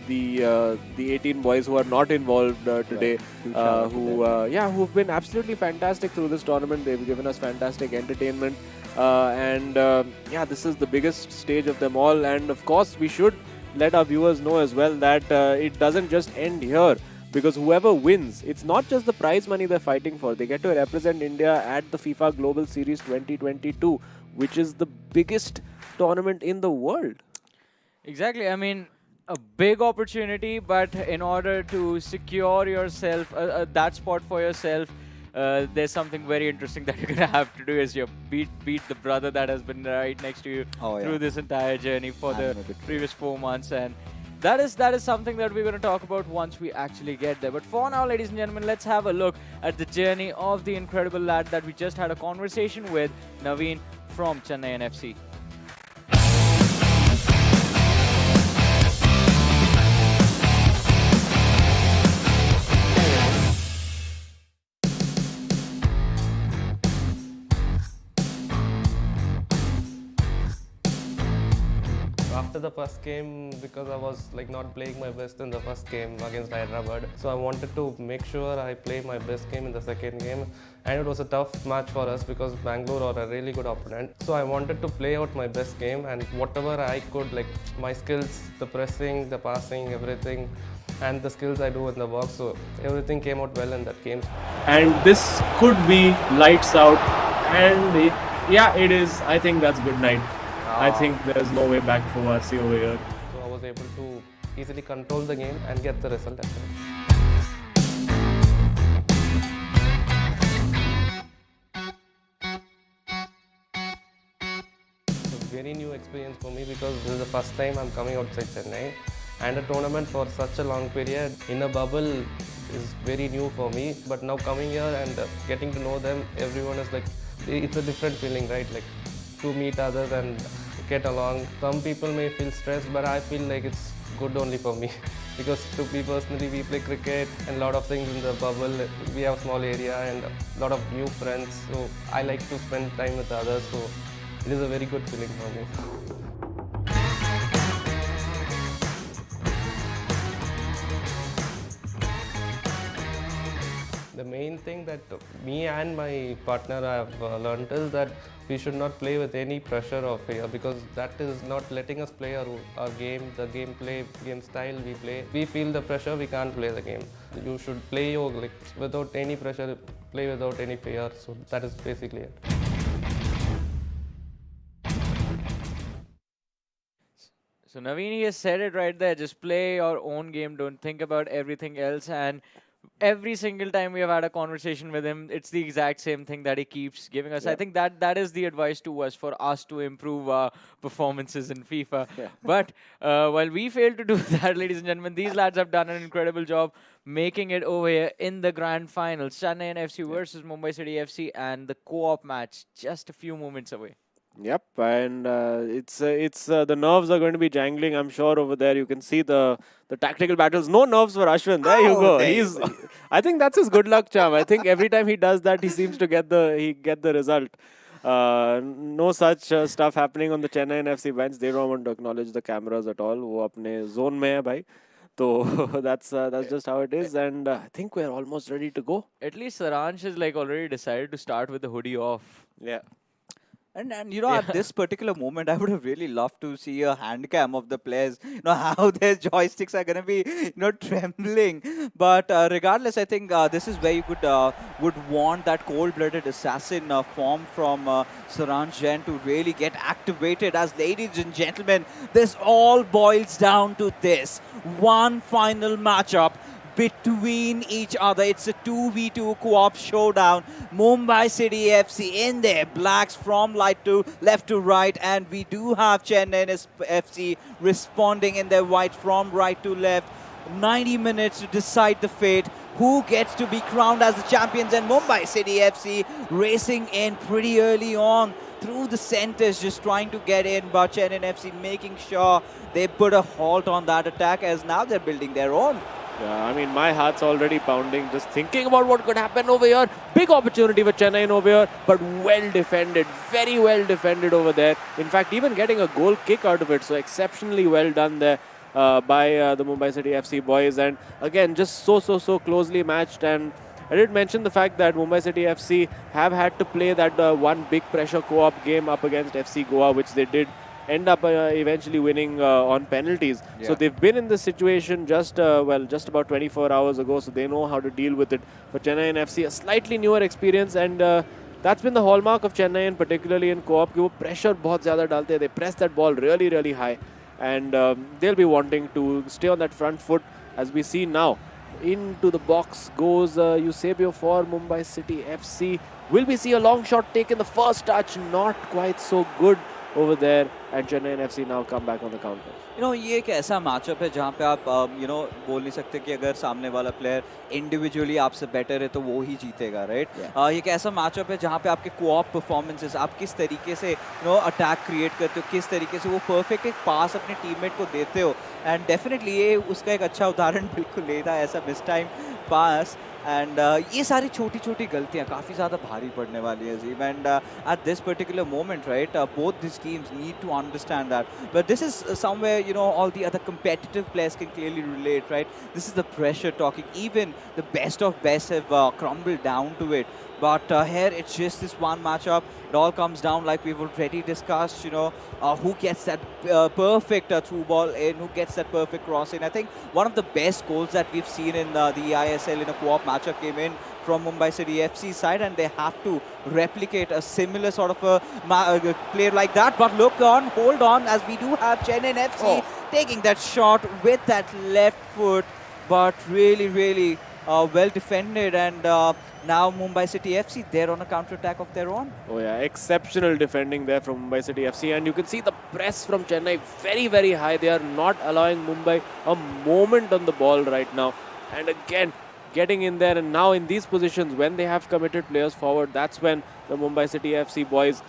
18 boys who are not involved today, who've been absolutely fantastic through this tournament. They've given us fantastic entertainment. This is the biggest stage of them all, and of course we should let our viewers know as well that it doesn't just end here, because whoever wins, it's not just the prize money they're fighting for. They get to represent India at the FIFA Global Series 2022, which is the biggest tournament in the world. Exactly. I mean, a big opportunity, but in order to secure yourself, that spot for yourself, there's something very interesting that you're going to have to do, is you beat the brother that has been right next to you through this entire journey for the previous 4 months. And that is something that we're going to talk about once we actually get there. But for now, ladies and gentlemen, let's have a look at the journey of the incredible lad that we just had a conversation with, Naveen from Chennaiyin FC. after the first game, because I was like not playing my best in the first game against Hyderabad, so I wanted to make sure I play my best game in the second game. And it was a tough match for us because Bangalore are a really good opponent. So I wanted to play out my best game, and whatever I could, like my skills, the pressing, the passing, everything, and the skills I do in the box. So everything came out well in that game. And this could be lights out. And yeah, it is. I think that's good night. I think there's no way back for RC over here. So I was able to easily control the game and get the result as well. Very new experience for me because this is the first time I'm coming outside Chennai, and a tournament for such a long period in a bubble is very new for me. But now coming here and getting to know them, everyone is like, it's a different feeling, right? Like to meet others and get along. Some people may feel stressed, but I feel like it's good only for me because to me personally, we play cricket and a lot of things in the bubble. We have a small area and a lot of new friends, so I like to spend time with others. So it is a very good feeling for me. The main thing that me and my partner have learned is that we should not play with any pressure or fear, because that is not letting us play our game, the gameplay, game style we play. We feel the pressure, we can't play the game. You should play your without any pressure, play without any fear. So that is basically it. So Naveen, he has said it right there. Just play your own game. Don't think about everything else. And every single time we have had a conversation with him, it's the exact same thing that he keeps giving us. I think that is the advice to us, for us to improve our performances in FIFA. But while we failed to do that, ladies and gentlemen, these lads have done an incredible job making it over here in the grand finals. Chennaiyin FC versus Mumbai City FC, and the co-op match just a few moments away. Yep, and it's the nerves are going to be jangling. I'm sure over there you can see the tactical battles. No nerves for Ashwin. There you go. I think that's his good luck charm. I think every time he does that, he seems to get the result. No such stuff happening on the Chennaiyin FC bench. They don't want to acknowledge the cameras at all. वो अपने zone में है भाई. So that's just how it is, and I think we're almost ready to go. At least Saransh has already decided to start with the hoodie off. Yeah. And you know, at this particular moment, I would have really loved to see a hand cam of the players, how their joysticks are going to be, trembling. But regardless, I think this is where you would want that cold-blooded assassin form from Saransh Jain to really get activated. As ladies and gentlemen, this all boils down to this one final matchup between each other. It's a 2v2 co-op showdown. Mumbai City FC in their blacks from left to right, and we do have Chennaiyin FC responding in their white from right to left. 90 minutes to decide the fate. Who gets to be crowned as the champions? And Mumbai City FC racing in pretty early on through the centers, just trying to get in, but Chennaiyin FC making sure they put a halt on that attack, as now they're building their own. Yeah, I mean, my heart's already pounding just thinking about what could happen over here. Big opportunity for Chennaiyin over here, but well defended, very well defended over there. In fact, even getting a goal kick out of it, so exceptionally well done there by the Mumbai City FC boys. And again, just so closely matched. And I did mention the fact that Mumbai City FC have had to play that one big pressure co-op game up against FC Goa, which they did end up eventually winning on penalties. So they've been in this situation just about 24 hours ago, so they know how to deal with it. For Chennaiyin FC, a slightly newer experience, and that's been the hallmark of Chennaiyin, particularly in co-op. वो pressure बहुत ज़्यादा डालते हैं. They press that ball really high, and they'll be wanting to stay on that front foot, as we see now. Into the box goes Eusebio for Mumbai City FC. Will we see a long shot taken? The first touch not quite so good over there, and Chennaiyin FC now come back on the counter. ये एक ऐसा matchup है जहाँ पे आप बोल नहीं सकते कि अगर सामने वाला प्लेयर इंडिविजुअली आपसे बेटर है तो वो ही जीतेगा, राइट? ये एक ऐसा मैचअप है जहाँ पे आपके कोऑप परफॉर्मेंसेस, आप किस तरीके से अटैक क्रिएट करते हो, किस तरीके से वो परफेक्ट एक पास अपने टीममेट को देते हो, एंड डेफिनेटली ये उसका एक अच्छा उदाहरण बिल्कुल ले था. ऐसा मिस टाइम pass. And ये सारी छोटी-छोटी गलतियाँ काफ़ी ज़्यादा भारी पड़ने वाली है Azim. And at this particular moment, right, both these teams need to understand that. But this is somewhere, you know, all the other competitive players can clearly relate, right? This is the pressure talking. Even the best of best have crumbled down to it. But here it's just this one matchup. It all comes down like we've already discussed, you know, who gets that perfect through ball in, who gets that perfect cross in. I think one of the best goals that we've seen in the eISL in a co-op matchup came in from Mumbai City FC side, and they have to replicate a similar sort of a play like that. But look on, hold on, as we do have Chennaiyin FC taking that shot with that left foot, but really, really well defended. And now Mumbai City FC, they're on a counter-attack of their own. Oh yeah, exceptional defending there from Mumbai City FC, and you can see the press from Chennai very, very high. They are not allowing Mumbai a moment on the ball right now. And again, getting in there, and now in these positions, when they have committed players forward, that's when the Mumbai City FC boys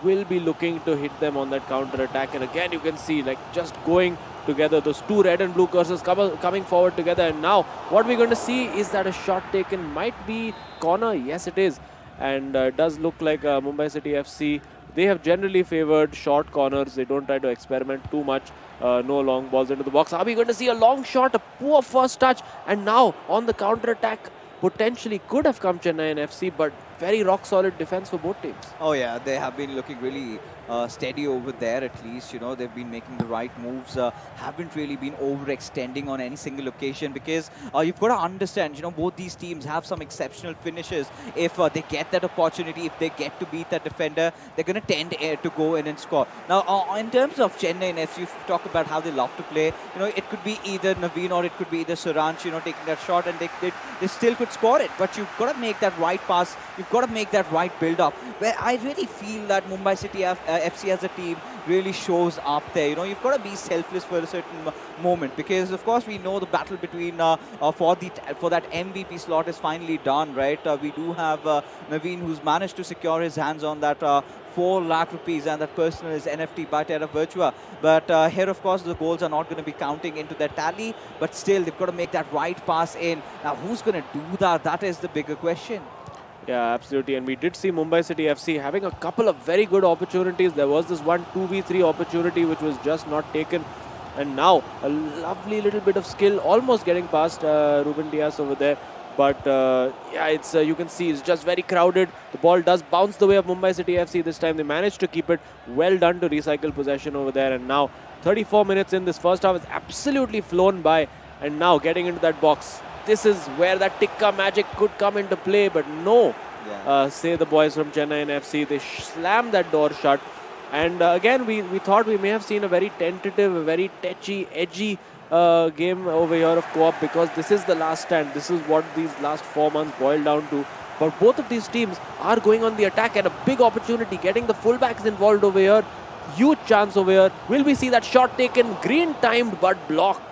will be looking to hit them on that counter-attack. And again, you can see like just going together, those two red and blue cursors coming forward together. And now what we're going to see is that a shot taken might be corner. Yes, it is. And it does look like Mumbai City FC, they have generally favored short corners. They don't try to experiment too much. No long balls into the box. Are we going to see a long shot, a poor first touch? And now on the counter-attack, potentially could have come Chennaiyin FC, but very rock-solid defense for both teams. Oh yeah, they have been looking really steady over there at least. You know, they've been making the right moves, haven't really been overextending on any single occasion, because you've got to understand, you know, both these teams have some exceptional finishes. If they get that opportunity, if they get to beat that defender, they're going to tend to go in and score. Now, in terms of Chennaiyin FC, you talk about how they love to play. You know, it could be either Naveen or it could be either Saranch, you know, taking that shot, and they still could score it. But you've got to make that right pass. You've got to make that right build-up. Where I really feel that Mumbai City FC as a team really shows up there. You know, you've got to be selfless for a certain moment, because of course we know the battle between for that MVP slot is finally done, right? We do have Naveen, who's managed to secure his hands on that 4 lakh rupees, and that personal is NFT by Terra Virtua. But here, of course, the goals are not going to be counting into their tally, but still they've got to make that right pass in. Now, who's going to do that? That is the bigger question. Yeah, absolutely. And we did see Mumbai City FC having a couple of very good opportunities. There was this one 2v3 opportunity which was just not taken. And now a lovely little bit of skill, almost getting past Ruben Diaz over there. But yeah, it's you can see it's just very crowded. The ball does bounce the way of Mumbai City FC this time. They managed to keep it. Well done to recycle possession over there. And now 34 minutes in, this first half is absolutely flown by. And now getting into that box. This is where that tikka magic could come into play, but no. Yeah. Say the boys from Chennaiyin FC, they slammed that door shut. And again, we thought we may have seen a very tentative, a very touchy, edgy game over here of co-op, because this is the last stand. This is what these last 4 months boiled down to. But both of these teams are going on the attack, and a big opportunity, getting the fullbacks involved over here. Huge chance over here. Will we see that shot taken? Green timed but blocked.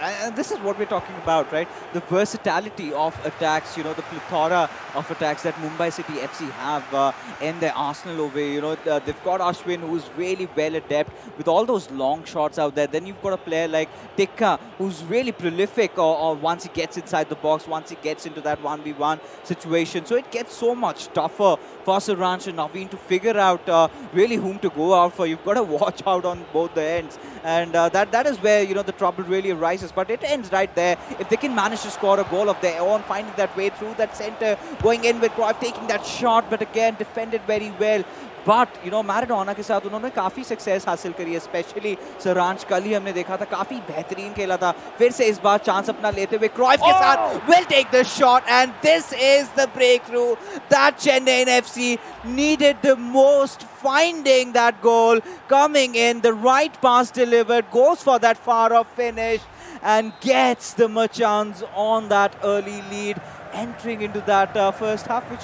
And this is what we're talking about, right? The versatility of attacks, you know, the plethora of attacks that Mumbai City FC have in their arsenal over here. You know, they've got Ashwin, who's really well adept with all those long shots out there. Then you've got a player like Tikka, who's really prolific or once he gets inside the box, once he gets into that 1v1 situation. So it gets so much tougher for Saranch and Naveen to figure out really whom to go out for. You've got to watch out on both the ends. And that is where, you know, the trouble really arises. But it ends right there. If they can manage to score a goal of their own, finding that way through that center, going in with Cruyff, taking that shot, but again, defended very well. But, you know, Maradona के साथ उन्होंने काफ़ी success हासिल करी है, specially सरांच कल ही हमने देखा था, काफ़ी बेहतरीन खेला था. फिर से इस बार चांस अपना लेते हुए Cruyff के साथ will take the shot, and this is the breakthrough that Chennaiyin FC needed the most, finding that goal, coming in, the right pass delivered, goes for that far-off finish, and gets the Merchants on that early lead, entering into that first half, which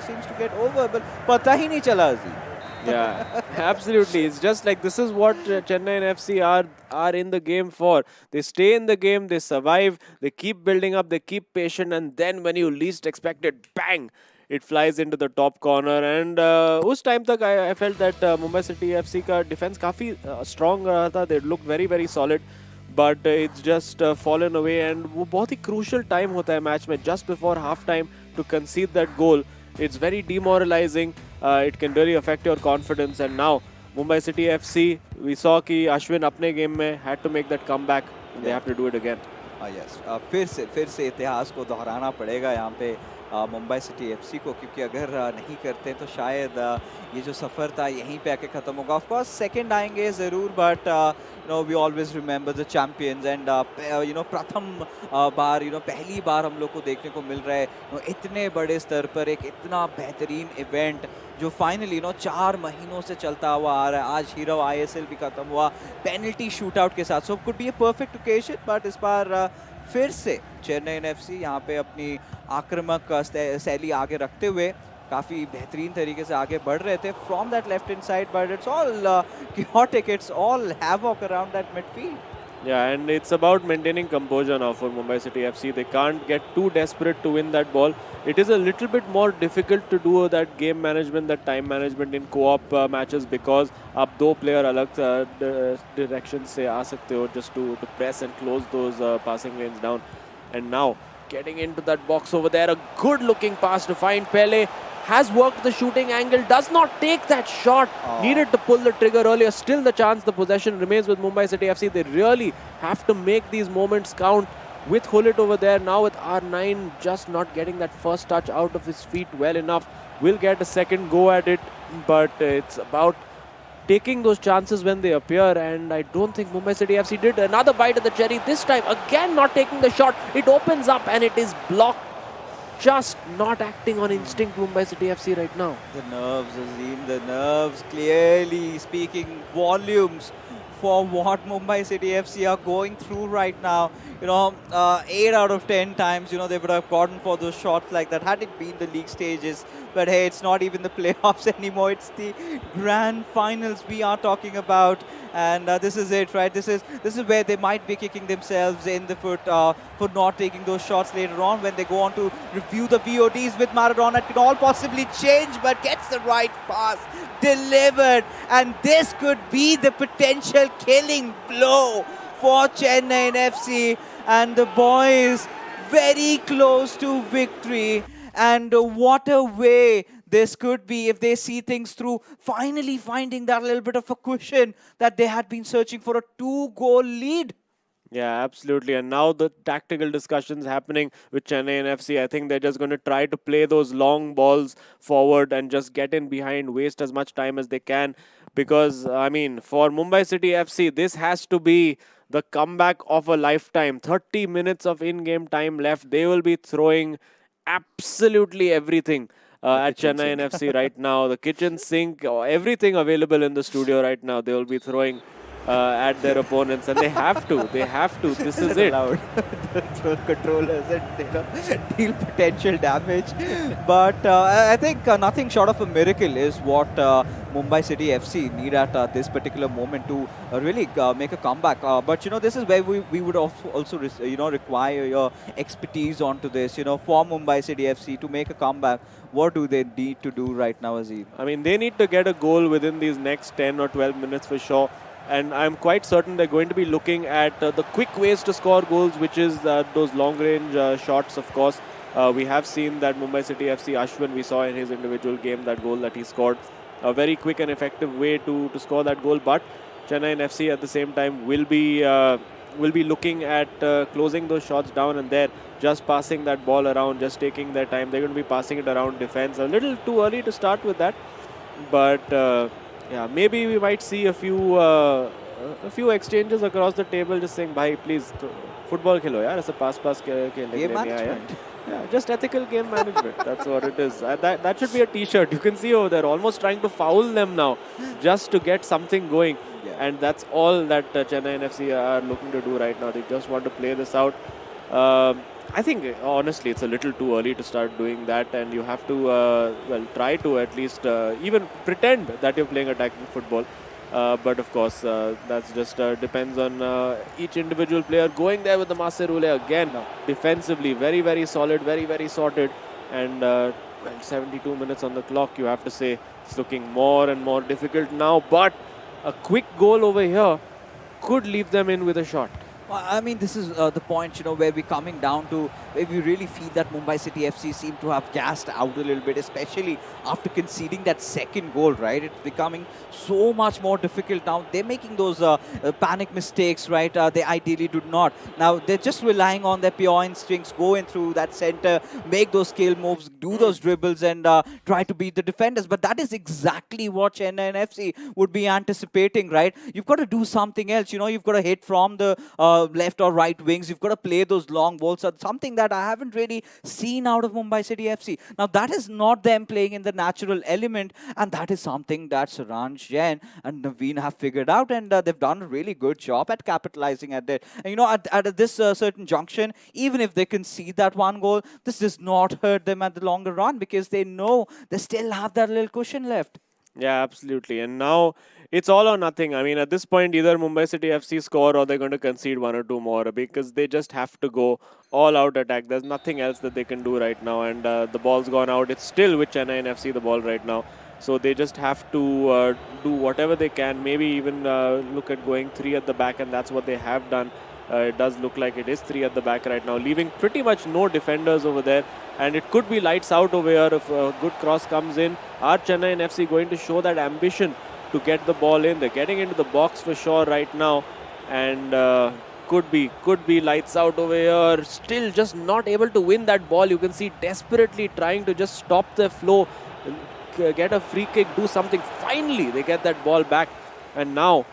seems to get over, but pata hi nahi chala Azim. Yeah, absolutely. It's just like this is what Chennaiyin FC are in the game for. They stay in the game, they survive, they keep building up, they keep patient, and then when you least expect it, bang! It flies into the top corner. And उस time तक I felt that Mumbai City FC का defense काफ़ी strong रहा था. They looked very, very solid. but it's just fallen away. And वो बहुत ही crucial time होता है match में, just before half time to concede that goal. It's very demoralizing. It can really affect your confidence. And now Mumbai City FC, we saw कि Ashwin अपने game में had to make that comeback. They have to do it again. Yes फिर से इतिहास को दोहराना पड़ेगा यहाँ पे मुंबई सिटी एफसी को, क्योंकि अगर नहीं करते तो शायद ये जो सफ़र था यहीं पे आके ख़त्म होगा. ऑफ कोर्स सेकंड आएंगे ज़रूर, but we always remember the champions. And प्रथम बार पहली बार हम लोग को देखने को मिल रहा है इतने बड़े स्तर पर एक इतना बेहतरीन इवेंट जो फाइनली 4 महीनों से चलता हुआ आ रहा है. आज हीरो ISL भी खत्म हुआ पेनल्टी शूट आउट के साथ. So could be a perfect occasion, but इस बार फिर से चेन्नई FC यहाँ पे अपनी आक्रामक शैली आगे रखते हुए काफ़ी बेहतरीन तरीके से आगे बढ़ रहे थे from that left hand side, but it's all chaotic, it's all havoc around that midfield. Yeah, and it's about maintaining composure now for Mumbai City FC. They can't get too desperate to win that ball. It is a little bit more difficult to do that game management, that time management in co-op matches, because आप दो player अलग directions से आ सकते हो just to press and close those passing lanes down. And now getting into that box over there, a good looking pass to find Pele. Has worked the shooting angle, does not take that shot. Needed to pull the trigger earlier. Still the chance, the possession remains with Mumbai City FC. They really have to make these moments count. With Hullet over there, now with R9 just not getting that first touch out of his feet well enough. Will get a second go at it, but it's about taking those chances when they appear, and I don't think Mumbai City FC did. Another bite of the cherry, this time again not taking the shot. It opens up and it is blocked. Just not acting on instinct, Mumbai City FC right now. The nerves, Azim, the nerves clearly speaking volumes for what Mumbai City FC are going through right now. 8 out of 10 times, they would have gotten for those shots like that had it been the league stages. But hey, it's not even the playoffs anymore. It's the grand finals we are talking about. And this is it, right? This is where they might be kicking themselves in the foot for not taking those shots later on when they go on to review the VODs with Maradona. It can all possibly change, but gets the right pass delivered. And this could be the potential killing blow for Chennaiyin FC. And the boys very close to victory. And what a way this could be if they see things through, finally finding that little bit of a cushion that they had been searching for, a 2-goal lead. Yeah, absolutely. And now the tactical discussions happening with Chennaiyin FC. I think they're just going to try to play those long balls forward and just get in behind, waste as much time as they can. Because, I mean, for Mumbai City FC, this has to be the comeback of a lifetime. 30 minutes of in-game time left. They will be throwing absolutely everything at Chennaiyin FC right now. The kitchen sink, everything available in the studio right now, they will be throwing at their opponents, and they have to. They have to. This is it. Throw controllers and deal potential damage. But I think nothing short of a miracle is what Mumbai City FC need at this particular moment to really make a comeback. But this is where we would also require your expertise onto this. For Mumbai City FC to make a comeback, what do they need to do right now, Azim? I mean, they need to get a goal within these next 10 or 12 minutes for sure. And I'm quite certain they're going to be looking at the quick ways to score goals, which is those long-range shots, of course. We have seen that Mumbai City FC, Ashwin, we saw in his individual game, that goal that he scored. A very quick and effective way to score that goal. But Chennaiyin FC at the same time will be looking at closing those shots down, and there, just passing that ball around, just taking their time. They're going to be passing it around defense. A little too early to start with that. But yeah, maybe we might see a few exchanges across the table, just saying, "Bhai, please, football khelo, yaar. Aise pass Game management. Yeah, just ethical game management. That's what it is. That should be a T-shirt. You can see over there, almost trying to foul them now, just to get something going. Yeah. And that's all that Chennaiyin FC are looking to do right now. They just want to play this out. I think, honestly, it's a little too early to start doing that, and you have to, try to at least even pretend that you're playing attacking football. But of course, that's just depends on each individual player. Going there with the Maserule again, defensively, very, very solid, very, very sorted. And 72 minutes on the clock, you have to say, it's looking more and more difficult now. But a quick goal over here could leave them in with a shot. Well, I mean, this is the point, where we're coming down to, where we really feel that Mumbai City FC seem to have gassed out a little bit, especially after conceding that second goal, right? It's becoming so much more difficult now. They're making those panic mistakes, right? They ideally do not. Now, they're just relying on their pure instincts, going through that center, make those skill moves, do those dribbles, and try to beat the defenders. But that is exactly what Chennaiyin FC would be anticipating, right? You've got to do something else. You've got to hit from the left or right wings. You've got to play those long balls. Something that I haven't really seen out of Mumbai City FC. Now, that is not them playing in the natural element, and that is something that Saranj Jain and Naveen have figured out, and they've done a really good job at capitalizing at it. And, at this certain junction, even if they concede that one goal, this does not hurt them at the longer run because they know they still have that little cushion left. Yeah, absolutely. And now it's all or nothing. I mean, at this point, either Mumbai City FC score or they're going to concede one or two more because they just have to go all out attack. There's nothing else that they can do right now. And the ball's gone out. It's still with Chennaiyin FC, the ball right now. So they just have to do whatever they can. Maybe even look at going 3 at the back, and that's what they have done. It does look like it is 3 at the back right now, leaving pretty much no defenders over there. And it could be lights out over here if a good cross comes in. Are Chennaiyin FC going to show that ambition to get the ball in? They're getting into the box for sure right now. And could be lights out over here. Still just not able to win that ball. You can see desperately trying to just stop the flow, get a free kick, do something. Finally, they get that ball back. And now,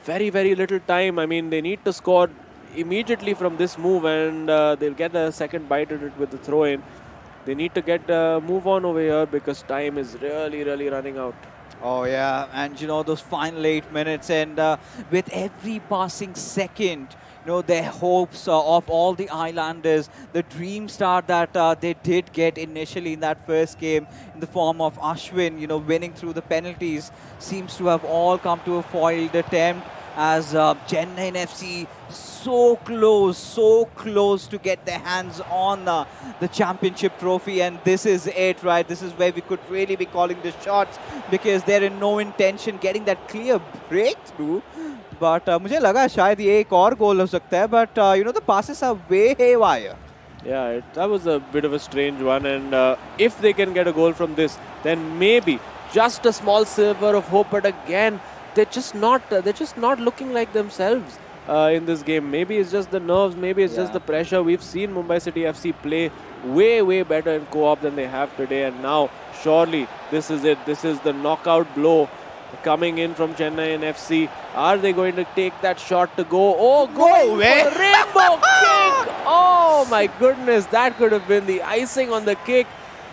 very, very little time. I mean, they need to score immediately from this move, and they'll get a second bite at it with the throw-in. They need to get move on over here because time is really, really running out. Oh, yeah. And, those final 8 minutes, and with every passing second, their hopes of all the Islanders, the dream start that they did get initially in that first game in the form of Ashwin, winning through the penalties, seems to have all come to a foiled attempt as Chennaiyin FC so close to get their hands on the championship trophy. And this is it, right? This is where we could really be calling the shots because they're in no intention getting that clear breakthrough. But मुझे लगा शायद ये एक और गोल हो सकता है, but the passes are way haywire. Yeah, that was a bit of a strange one, and if they can get a goal from this, then maybe just a small sliver of hope. But again, they're just not looking like themselves in this game. Maybe it's just the nerves, maybe it's just the pressure. We've seen Mumbai City FC play way better in co-op than they have today, and now surely this is it. This is the knockout blow coming in from Chennaiyin FC. Are they going to take that shot to go? Oh, going for the rainbow kick! Oh my goodness, that could have been the icing on the cake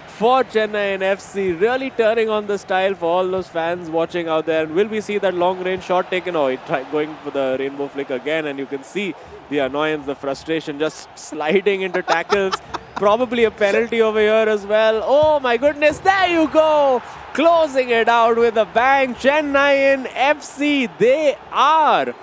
for Chennaiyin FC. Really turning on the style for all those fans watching out there. And will we see that long range shot taken? Oh, he tried going for the rainbow flick again, and you can see the annoyance, the frustration, just sliding into tackles. Probably a penalty over here as well. Oh my goodness, there you go! Closing it out with a bang. Chennaiyin FC, they are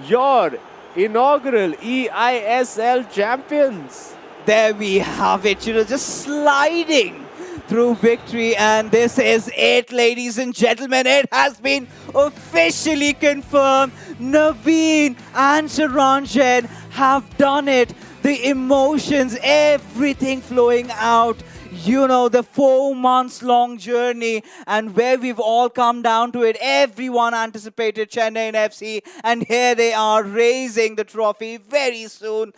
your inaugural eISL champions. There we have it, just sliding through victory. And this is it, ladies and gentlemen. It has been officially confirmed. Naveen and Saranj Jain have done it. The emotions, everything flowing out. The 4 months long journey, and where we've all come down to it. Everyone anticipated Chennaiyin FC, and here they are raising the trophy very soon.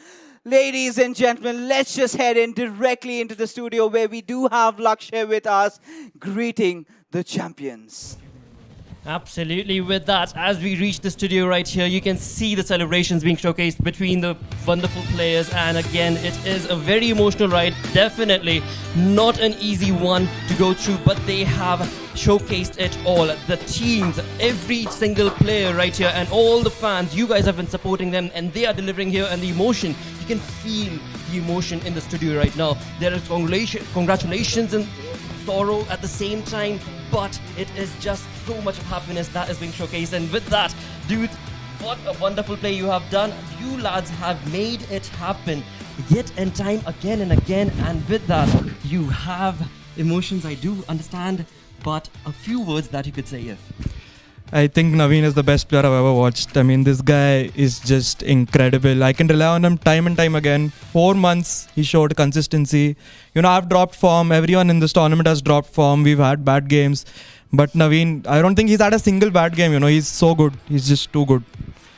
Ladies and gentlemen, let's just head in directly into the studio where we do have Lakshya with us, greeting the champions. Absolutely. With that, as we reach the studio right here, you can see the celebrations being showcased between the wonderful players. And again, it is a very emotional ride. Definitely not an easy one to go through, but they have showcased it all. The teams, every single player right here, and all the fans, you guys have been supporting them, and they are delivering here. And the emotion, you can feel the emotion in the studio right now. There is congratulations and sorrow at the same time, but it is just so much of happiness that is being showcased. And with that, dude, what a wonderful play you have done. You lads have made it happen yet and time again and again. And with that, you have emotions, I do understand, but a few words that you could say if. I think Naveen is the best player I've ever watched. I mean, this guy is just incredible. I can rely on him time and time again. 4 months, he showed consistency. You know, I've dropped form. Everyone in this tournament has dropped form. We've had bad games. But Naveen, I don't think he's had a single bad game. You know, he's so good. He's just too good.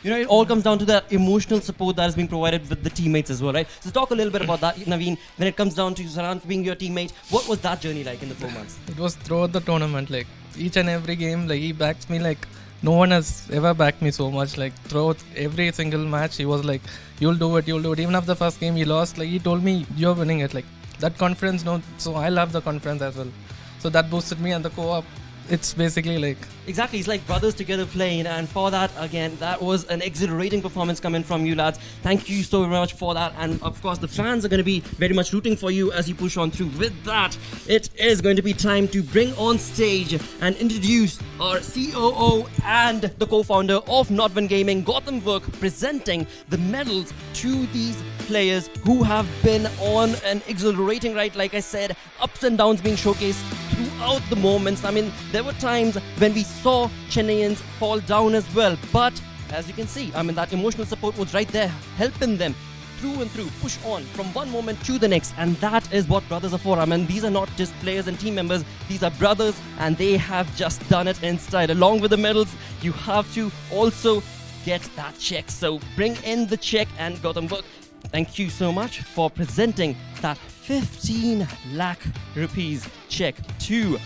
You know, it all comes down to the emotional support that is being provided with the teammates as well, right? So talk a little bit about that, Naveen. When it comes down to Saransh being your teammate, what was that journey like in the 4 months? It was throughout the tournament, like each and every game, like he backs me like no one has ever backed me so much. Like throughout every single match, he was like, "You'll do it, you'll do it." Even after the first game he lost, like he told me, "You're winning it." Like that confidence, no. So I love the confidence as well. So that boosted me, and the co-op, it's basically like Exactly, it's like brothers together playing, and for that, again, that was an exhilarating performance coming from you lads. Thank you so very much for that, and of course the fans are going to be very much rooting for you as you push on through. With that, it is going to be time to bring on stage and introduce our COO and the co-founder of Nodwin Gaming, Gautam Work, presenting the medals to these players who have been on an exhilarating ride. Like I said, ups and downs being showcased throughout the moments. I mean, there were times when we saw Chennaiyians fall down as well, but as you can see, I mean, that emotional support was right there, helping them through and through, push on from one moment to the next, and that is what brothers are for. I mean, these are not just players and team members, these are brothers, and they have just done it in style. Along with the medals, you have to also get that check. So bring in the check, and Gautam Work, thank you so much for presenting that 15 lakh rupees check to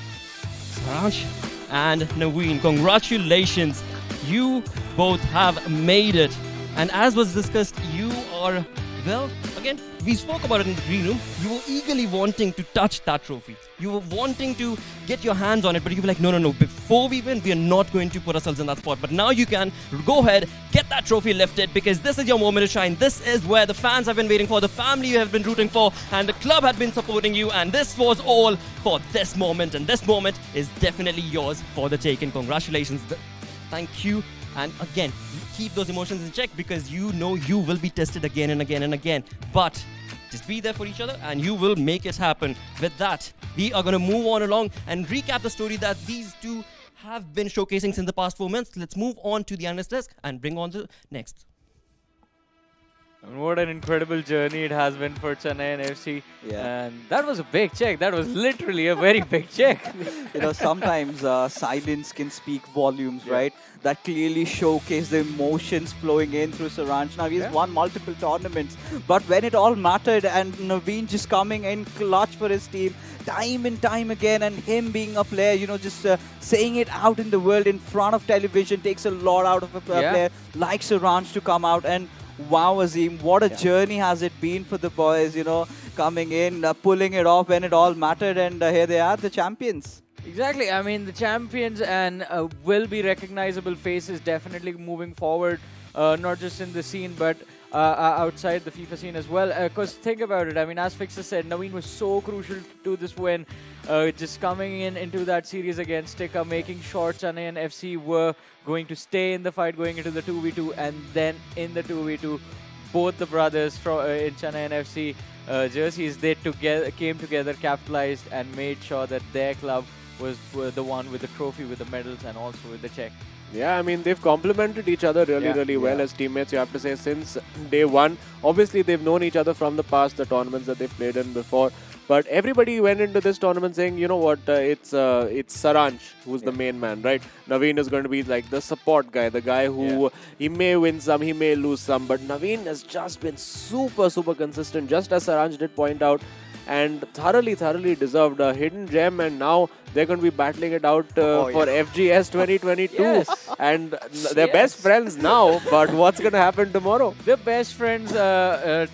Saransh and Naveen. Congratulations, you both have made it. And as was discussed, you are, well, again, we spoke about it in the green room. You were eagerly wanting to touch that trophy. You were wanting to get your hands on it, but you were like, no, before we win, we are not going to put ourselves in that spot. But now you can go ahead, get that trophy lifted, because this is your moment to shine. This is where the fans have been waiting for, the family you have been rooting for, and the club had been supporting you, and this was all for this moment, and this moment is definitely yours for the taking. Congratulations. Thank you. And again, keep those emotions in check, because you know you will be tested again and again and again. But just be there for each other and you will make it happen. With that, we are going to move on along and recap the story that these two have been showcasing since the past 4 months. Let's move on to the analyst desk and bring on the next. And what an incredible journey it has been for Chennaiyin FC. Yeah. And that was a big check. That was literally a very big check. You know, sometimes silence can speak volumes, right? That clearly showcase the emotions flowing in through Saransh. Now, he's won multiple tournaments, but when it all mattered, and Naveen just coming in clutch for his team, time and time again, and him being a player, you know, just saying it out in the world in front of television takes a lot out of a player like Saransh to come out. And wow, Azim, what a journey has it been for the boys, you know, coming in, pulling it off when it all mattered, and here they are, the champions. Exactly. I mean, the champions and will be recognizable faces definitely moving forward, not just in the scene, but outside the FIFA scene as well. Because think about it. I mean, as Fixer said, Naveen was so crucial to this win. Just coming into that series against Sticker, making sure Chennaiyin FC were going to stay in the fight going into the 2v2, and then in the 2v2, both the brothers from in Chennaiyin FC jerseys, they came together, capitalized, and made sure that their club was the one with the trophy, with the medals, and also with the check. Yeah, I mean, they've complemented each other really well as teammates, you have to say, since day one. Obviously, they've known each other from the past, the tournaments that they've played in before. But everybody went into this tournament saying, you know what, it's Saransh who's the main man, right? Naveen is going to be like the support guy, the guy who he may win some, he may lose some. But Naveen has just been super consistent, just as Saransh did point out. And thoroughly deserved a hidden gem, and now they're going to be battling it out for FGS 2022. And they're best friends now, but what's going to happen tomorrow? They're best friends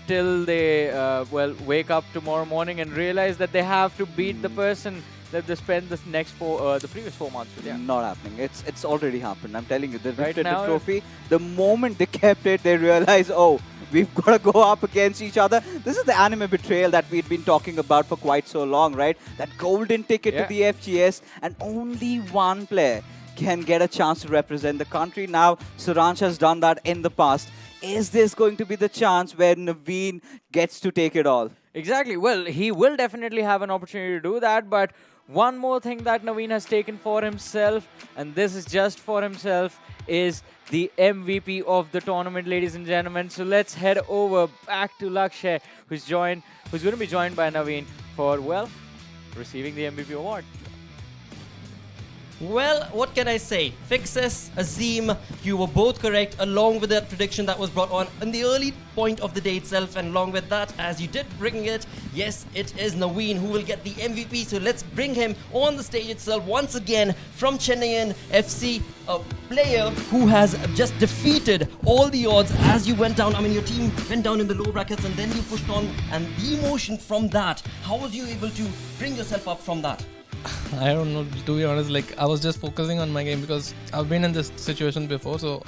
till they wake up tomorrow morning and realize that they have to beat the person that they spent the previous 4 months with. Not happening. It's already happened. I'm telling you, they Right lifted now, the trophy. The moment they kept it, they realized, oh, we've got to go up against each other. This is the anime betrayal that we'd been talking about for quite so long, right? That golden ticket to the FGS, and only one player can get a chance to represent the country. Now, Saransh has done that in the past. Is this going to be the chance where Naveen gets to take it all? Exactly. Well, he will definitely have an opportunity to do that. But one more thing that Naveen has taken for himself, and this is just for himself, is the MVP of the tournament, ladies and gentlemen. So let's head over back to Lakshay, who's going to be joined by Naveen for, well, receiving the MVP award. Well, what can I say? Fixes, Azim, you were both correct, along with that prediction that was brought on in the early point of the day itself, and along with that, as you did bring it, yes, it is Naveen who will get the MVP. So let's bring him on the stage itself once again from Chennaiyin FC, a player who has just defeated all the odds as you went down. I mean, your team went down in the low brackets and then you pushed on, and the emotion from that, how was you able to bring yourself up from that? I don't know, to be honest. Like, I was just focusing on my game because I've been in this situation before, so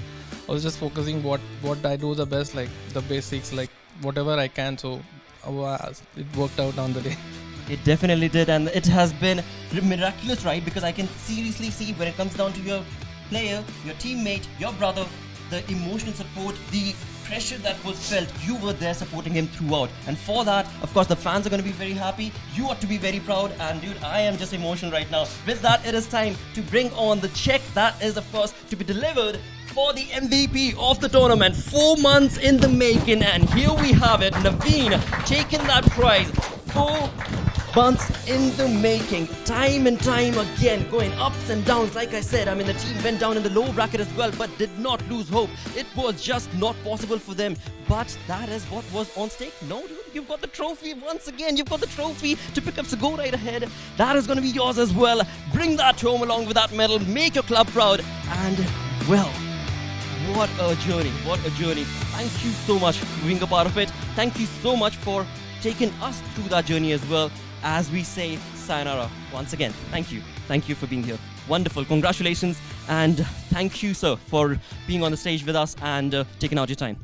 I was just focusing what I do the best, like the basics, like whatever I can. So it worked out on the day. It definitely did, and it has been miraculous, right? Because I can seriously see when it comes down to your player, your teammate, your brother, the emotional support, the pressure that was felt, you were there supporting him throughout. And for that, of course, the fans are going to be very happy. You ought to be very proud. And dude, I am just emotional right now. With that, it is time to bring on the check that is, of course, to be delivered for the MVP of the tournament. 4 months in the making, and here we have it. Naveen taking that prize. 4 months in the making, time and time again, going ups and downs. Like I said, I mean, the team went down in the low bracket as well, but did not lose hope. It was just not possible for them. But that is what was on stake. No, dude, you've got the trophy once again. You've got the trophy to pick up, so go right ahead. That is going to be yours as well. Bring that home along with that medal. Make your club proud. And, well, what a journey. What a journey. Thank you so much for being a part of it. Thank you so much for taking us through that journey as well. As we say sayonara once again. Thank you. Thank you for being here. Wonderful. Congratulations. And thank you, sir, for being on the stage with us and taking out your time.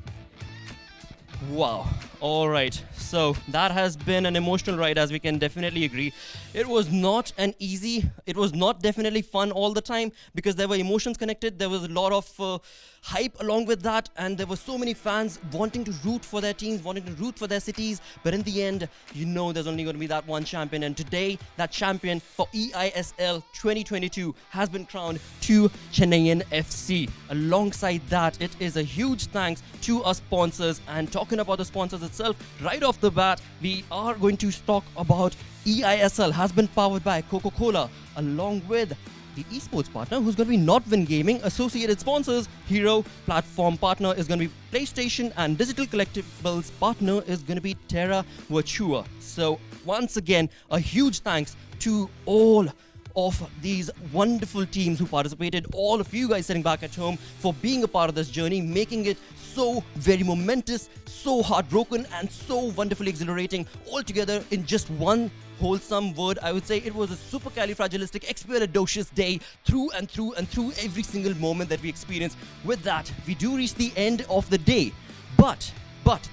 Wow. All right. So that has been an emotional ride, as we can definitely agree. It was not an easy, it was not definitely fun all the time, because there were emotions connected. There was a lot of hype along with that, and there were so many fans wanting to root for their teams, wanting to root for their cities. But in the end, you know, there's only going to be that one champion. And today, that champion for eISL 2022 has been crowned to Chennaiyin FC. Alongside that, it is a huge thanks to our sponsors. And talking about the sponsors itself, right off the bat, we are going to talk about eISL has been powered by Coca-Cola, along with the esports partner, who's going to be Nordwin Gaming. Associated sponsors, Hero. Platform partner is going to be PlayStation, and digital collectibles partner is going to be Terra Virtua. So once again, a huge thanks to all of these wonderful teams who participated, all of you guys sitting back at home, for being a part of this journey, making it so very momentous, so heartbroken, and so wonderfully exhilarating, all together in just one wholesome word. I would say it was a supercalifragilisticexpialidocious day through and through and through every single moment that we experienced. With that, we do reach the end of the day. But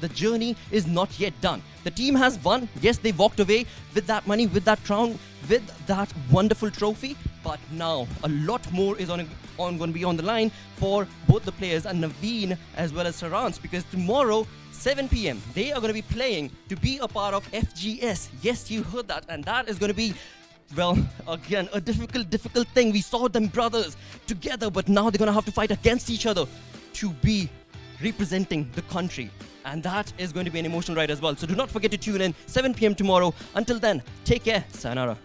the journey is not yet done. The team has won. Yes, they walked away with that money, with that crown, with that wonderful trophy. But now a lot more is going to be on the line for both the players and Naveen as well as Sarans, because tomorrow 7 p.m. they are going to be playing to be a part of FGS. Yes, you heard that, and that is going to be, well, again, a difficult thing. We saw them brothers together, but now they're going to have to fight against each other to be representing the country. And that is going to be an emotional ride as well. So do not forget to tune in 7 p.m. tomorrow. Until then, take care. Sayonara.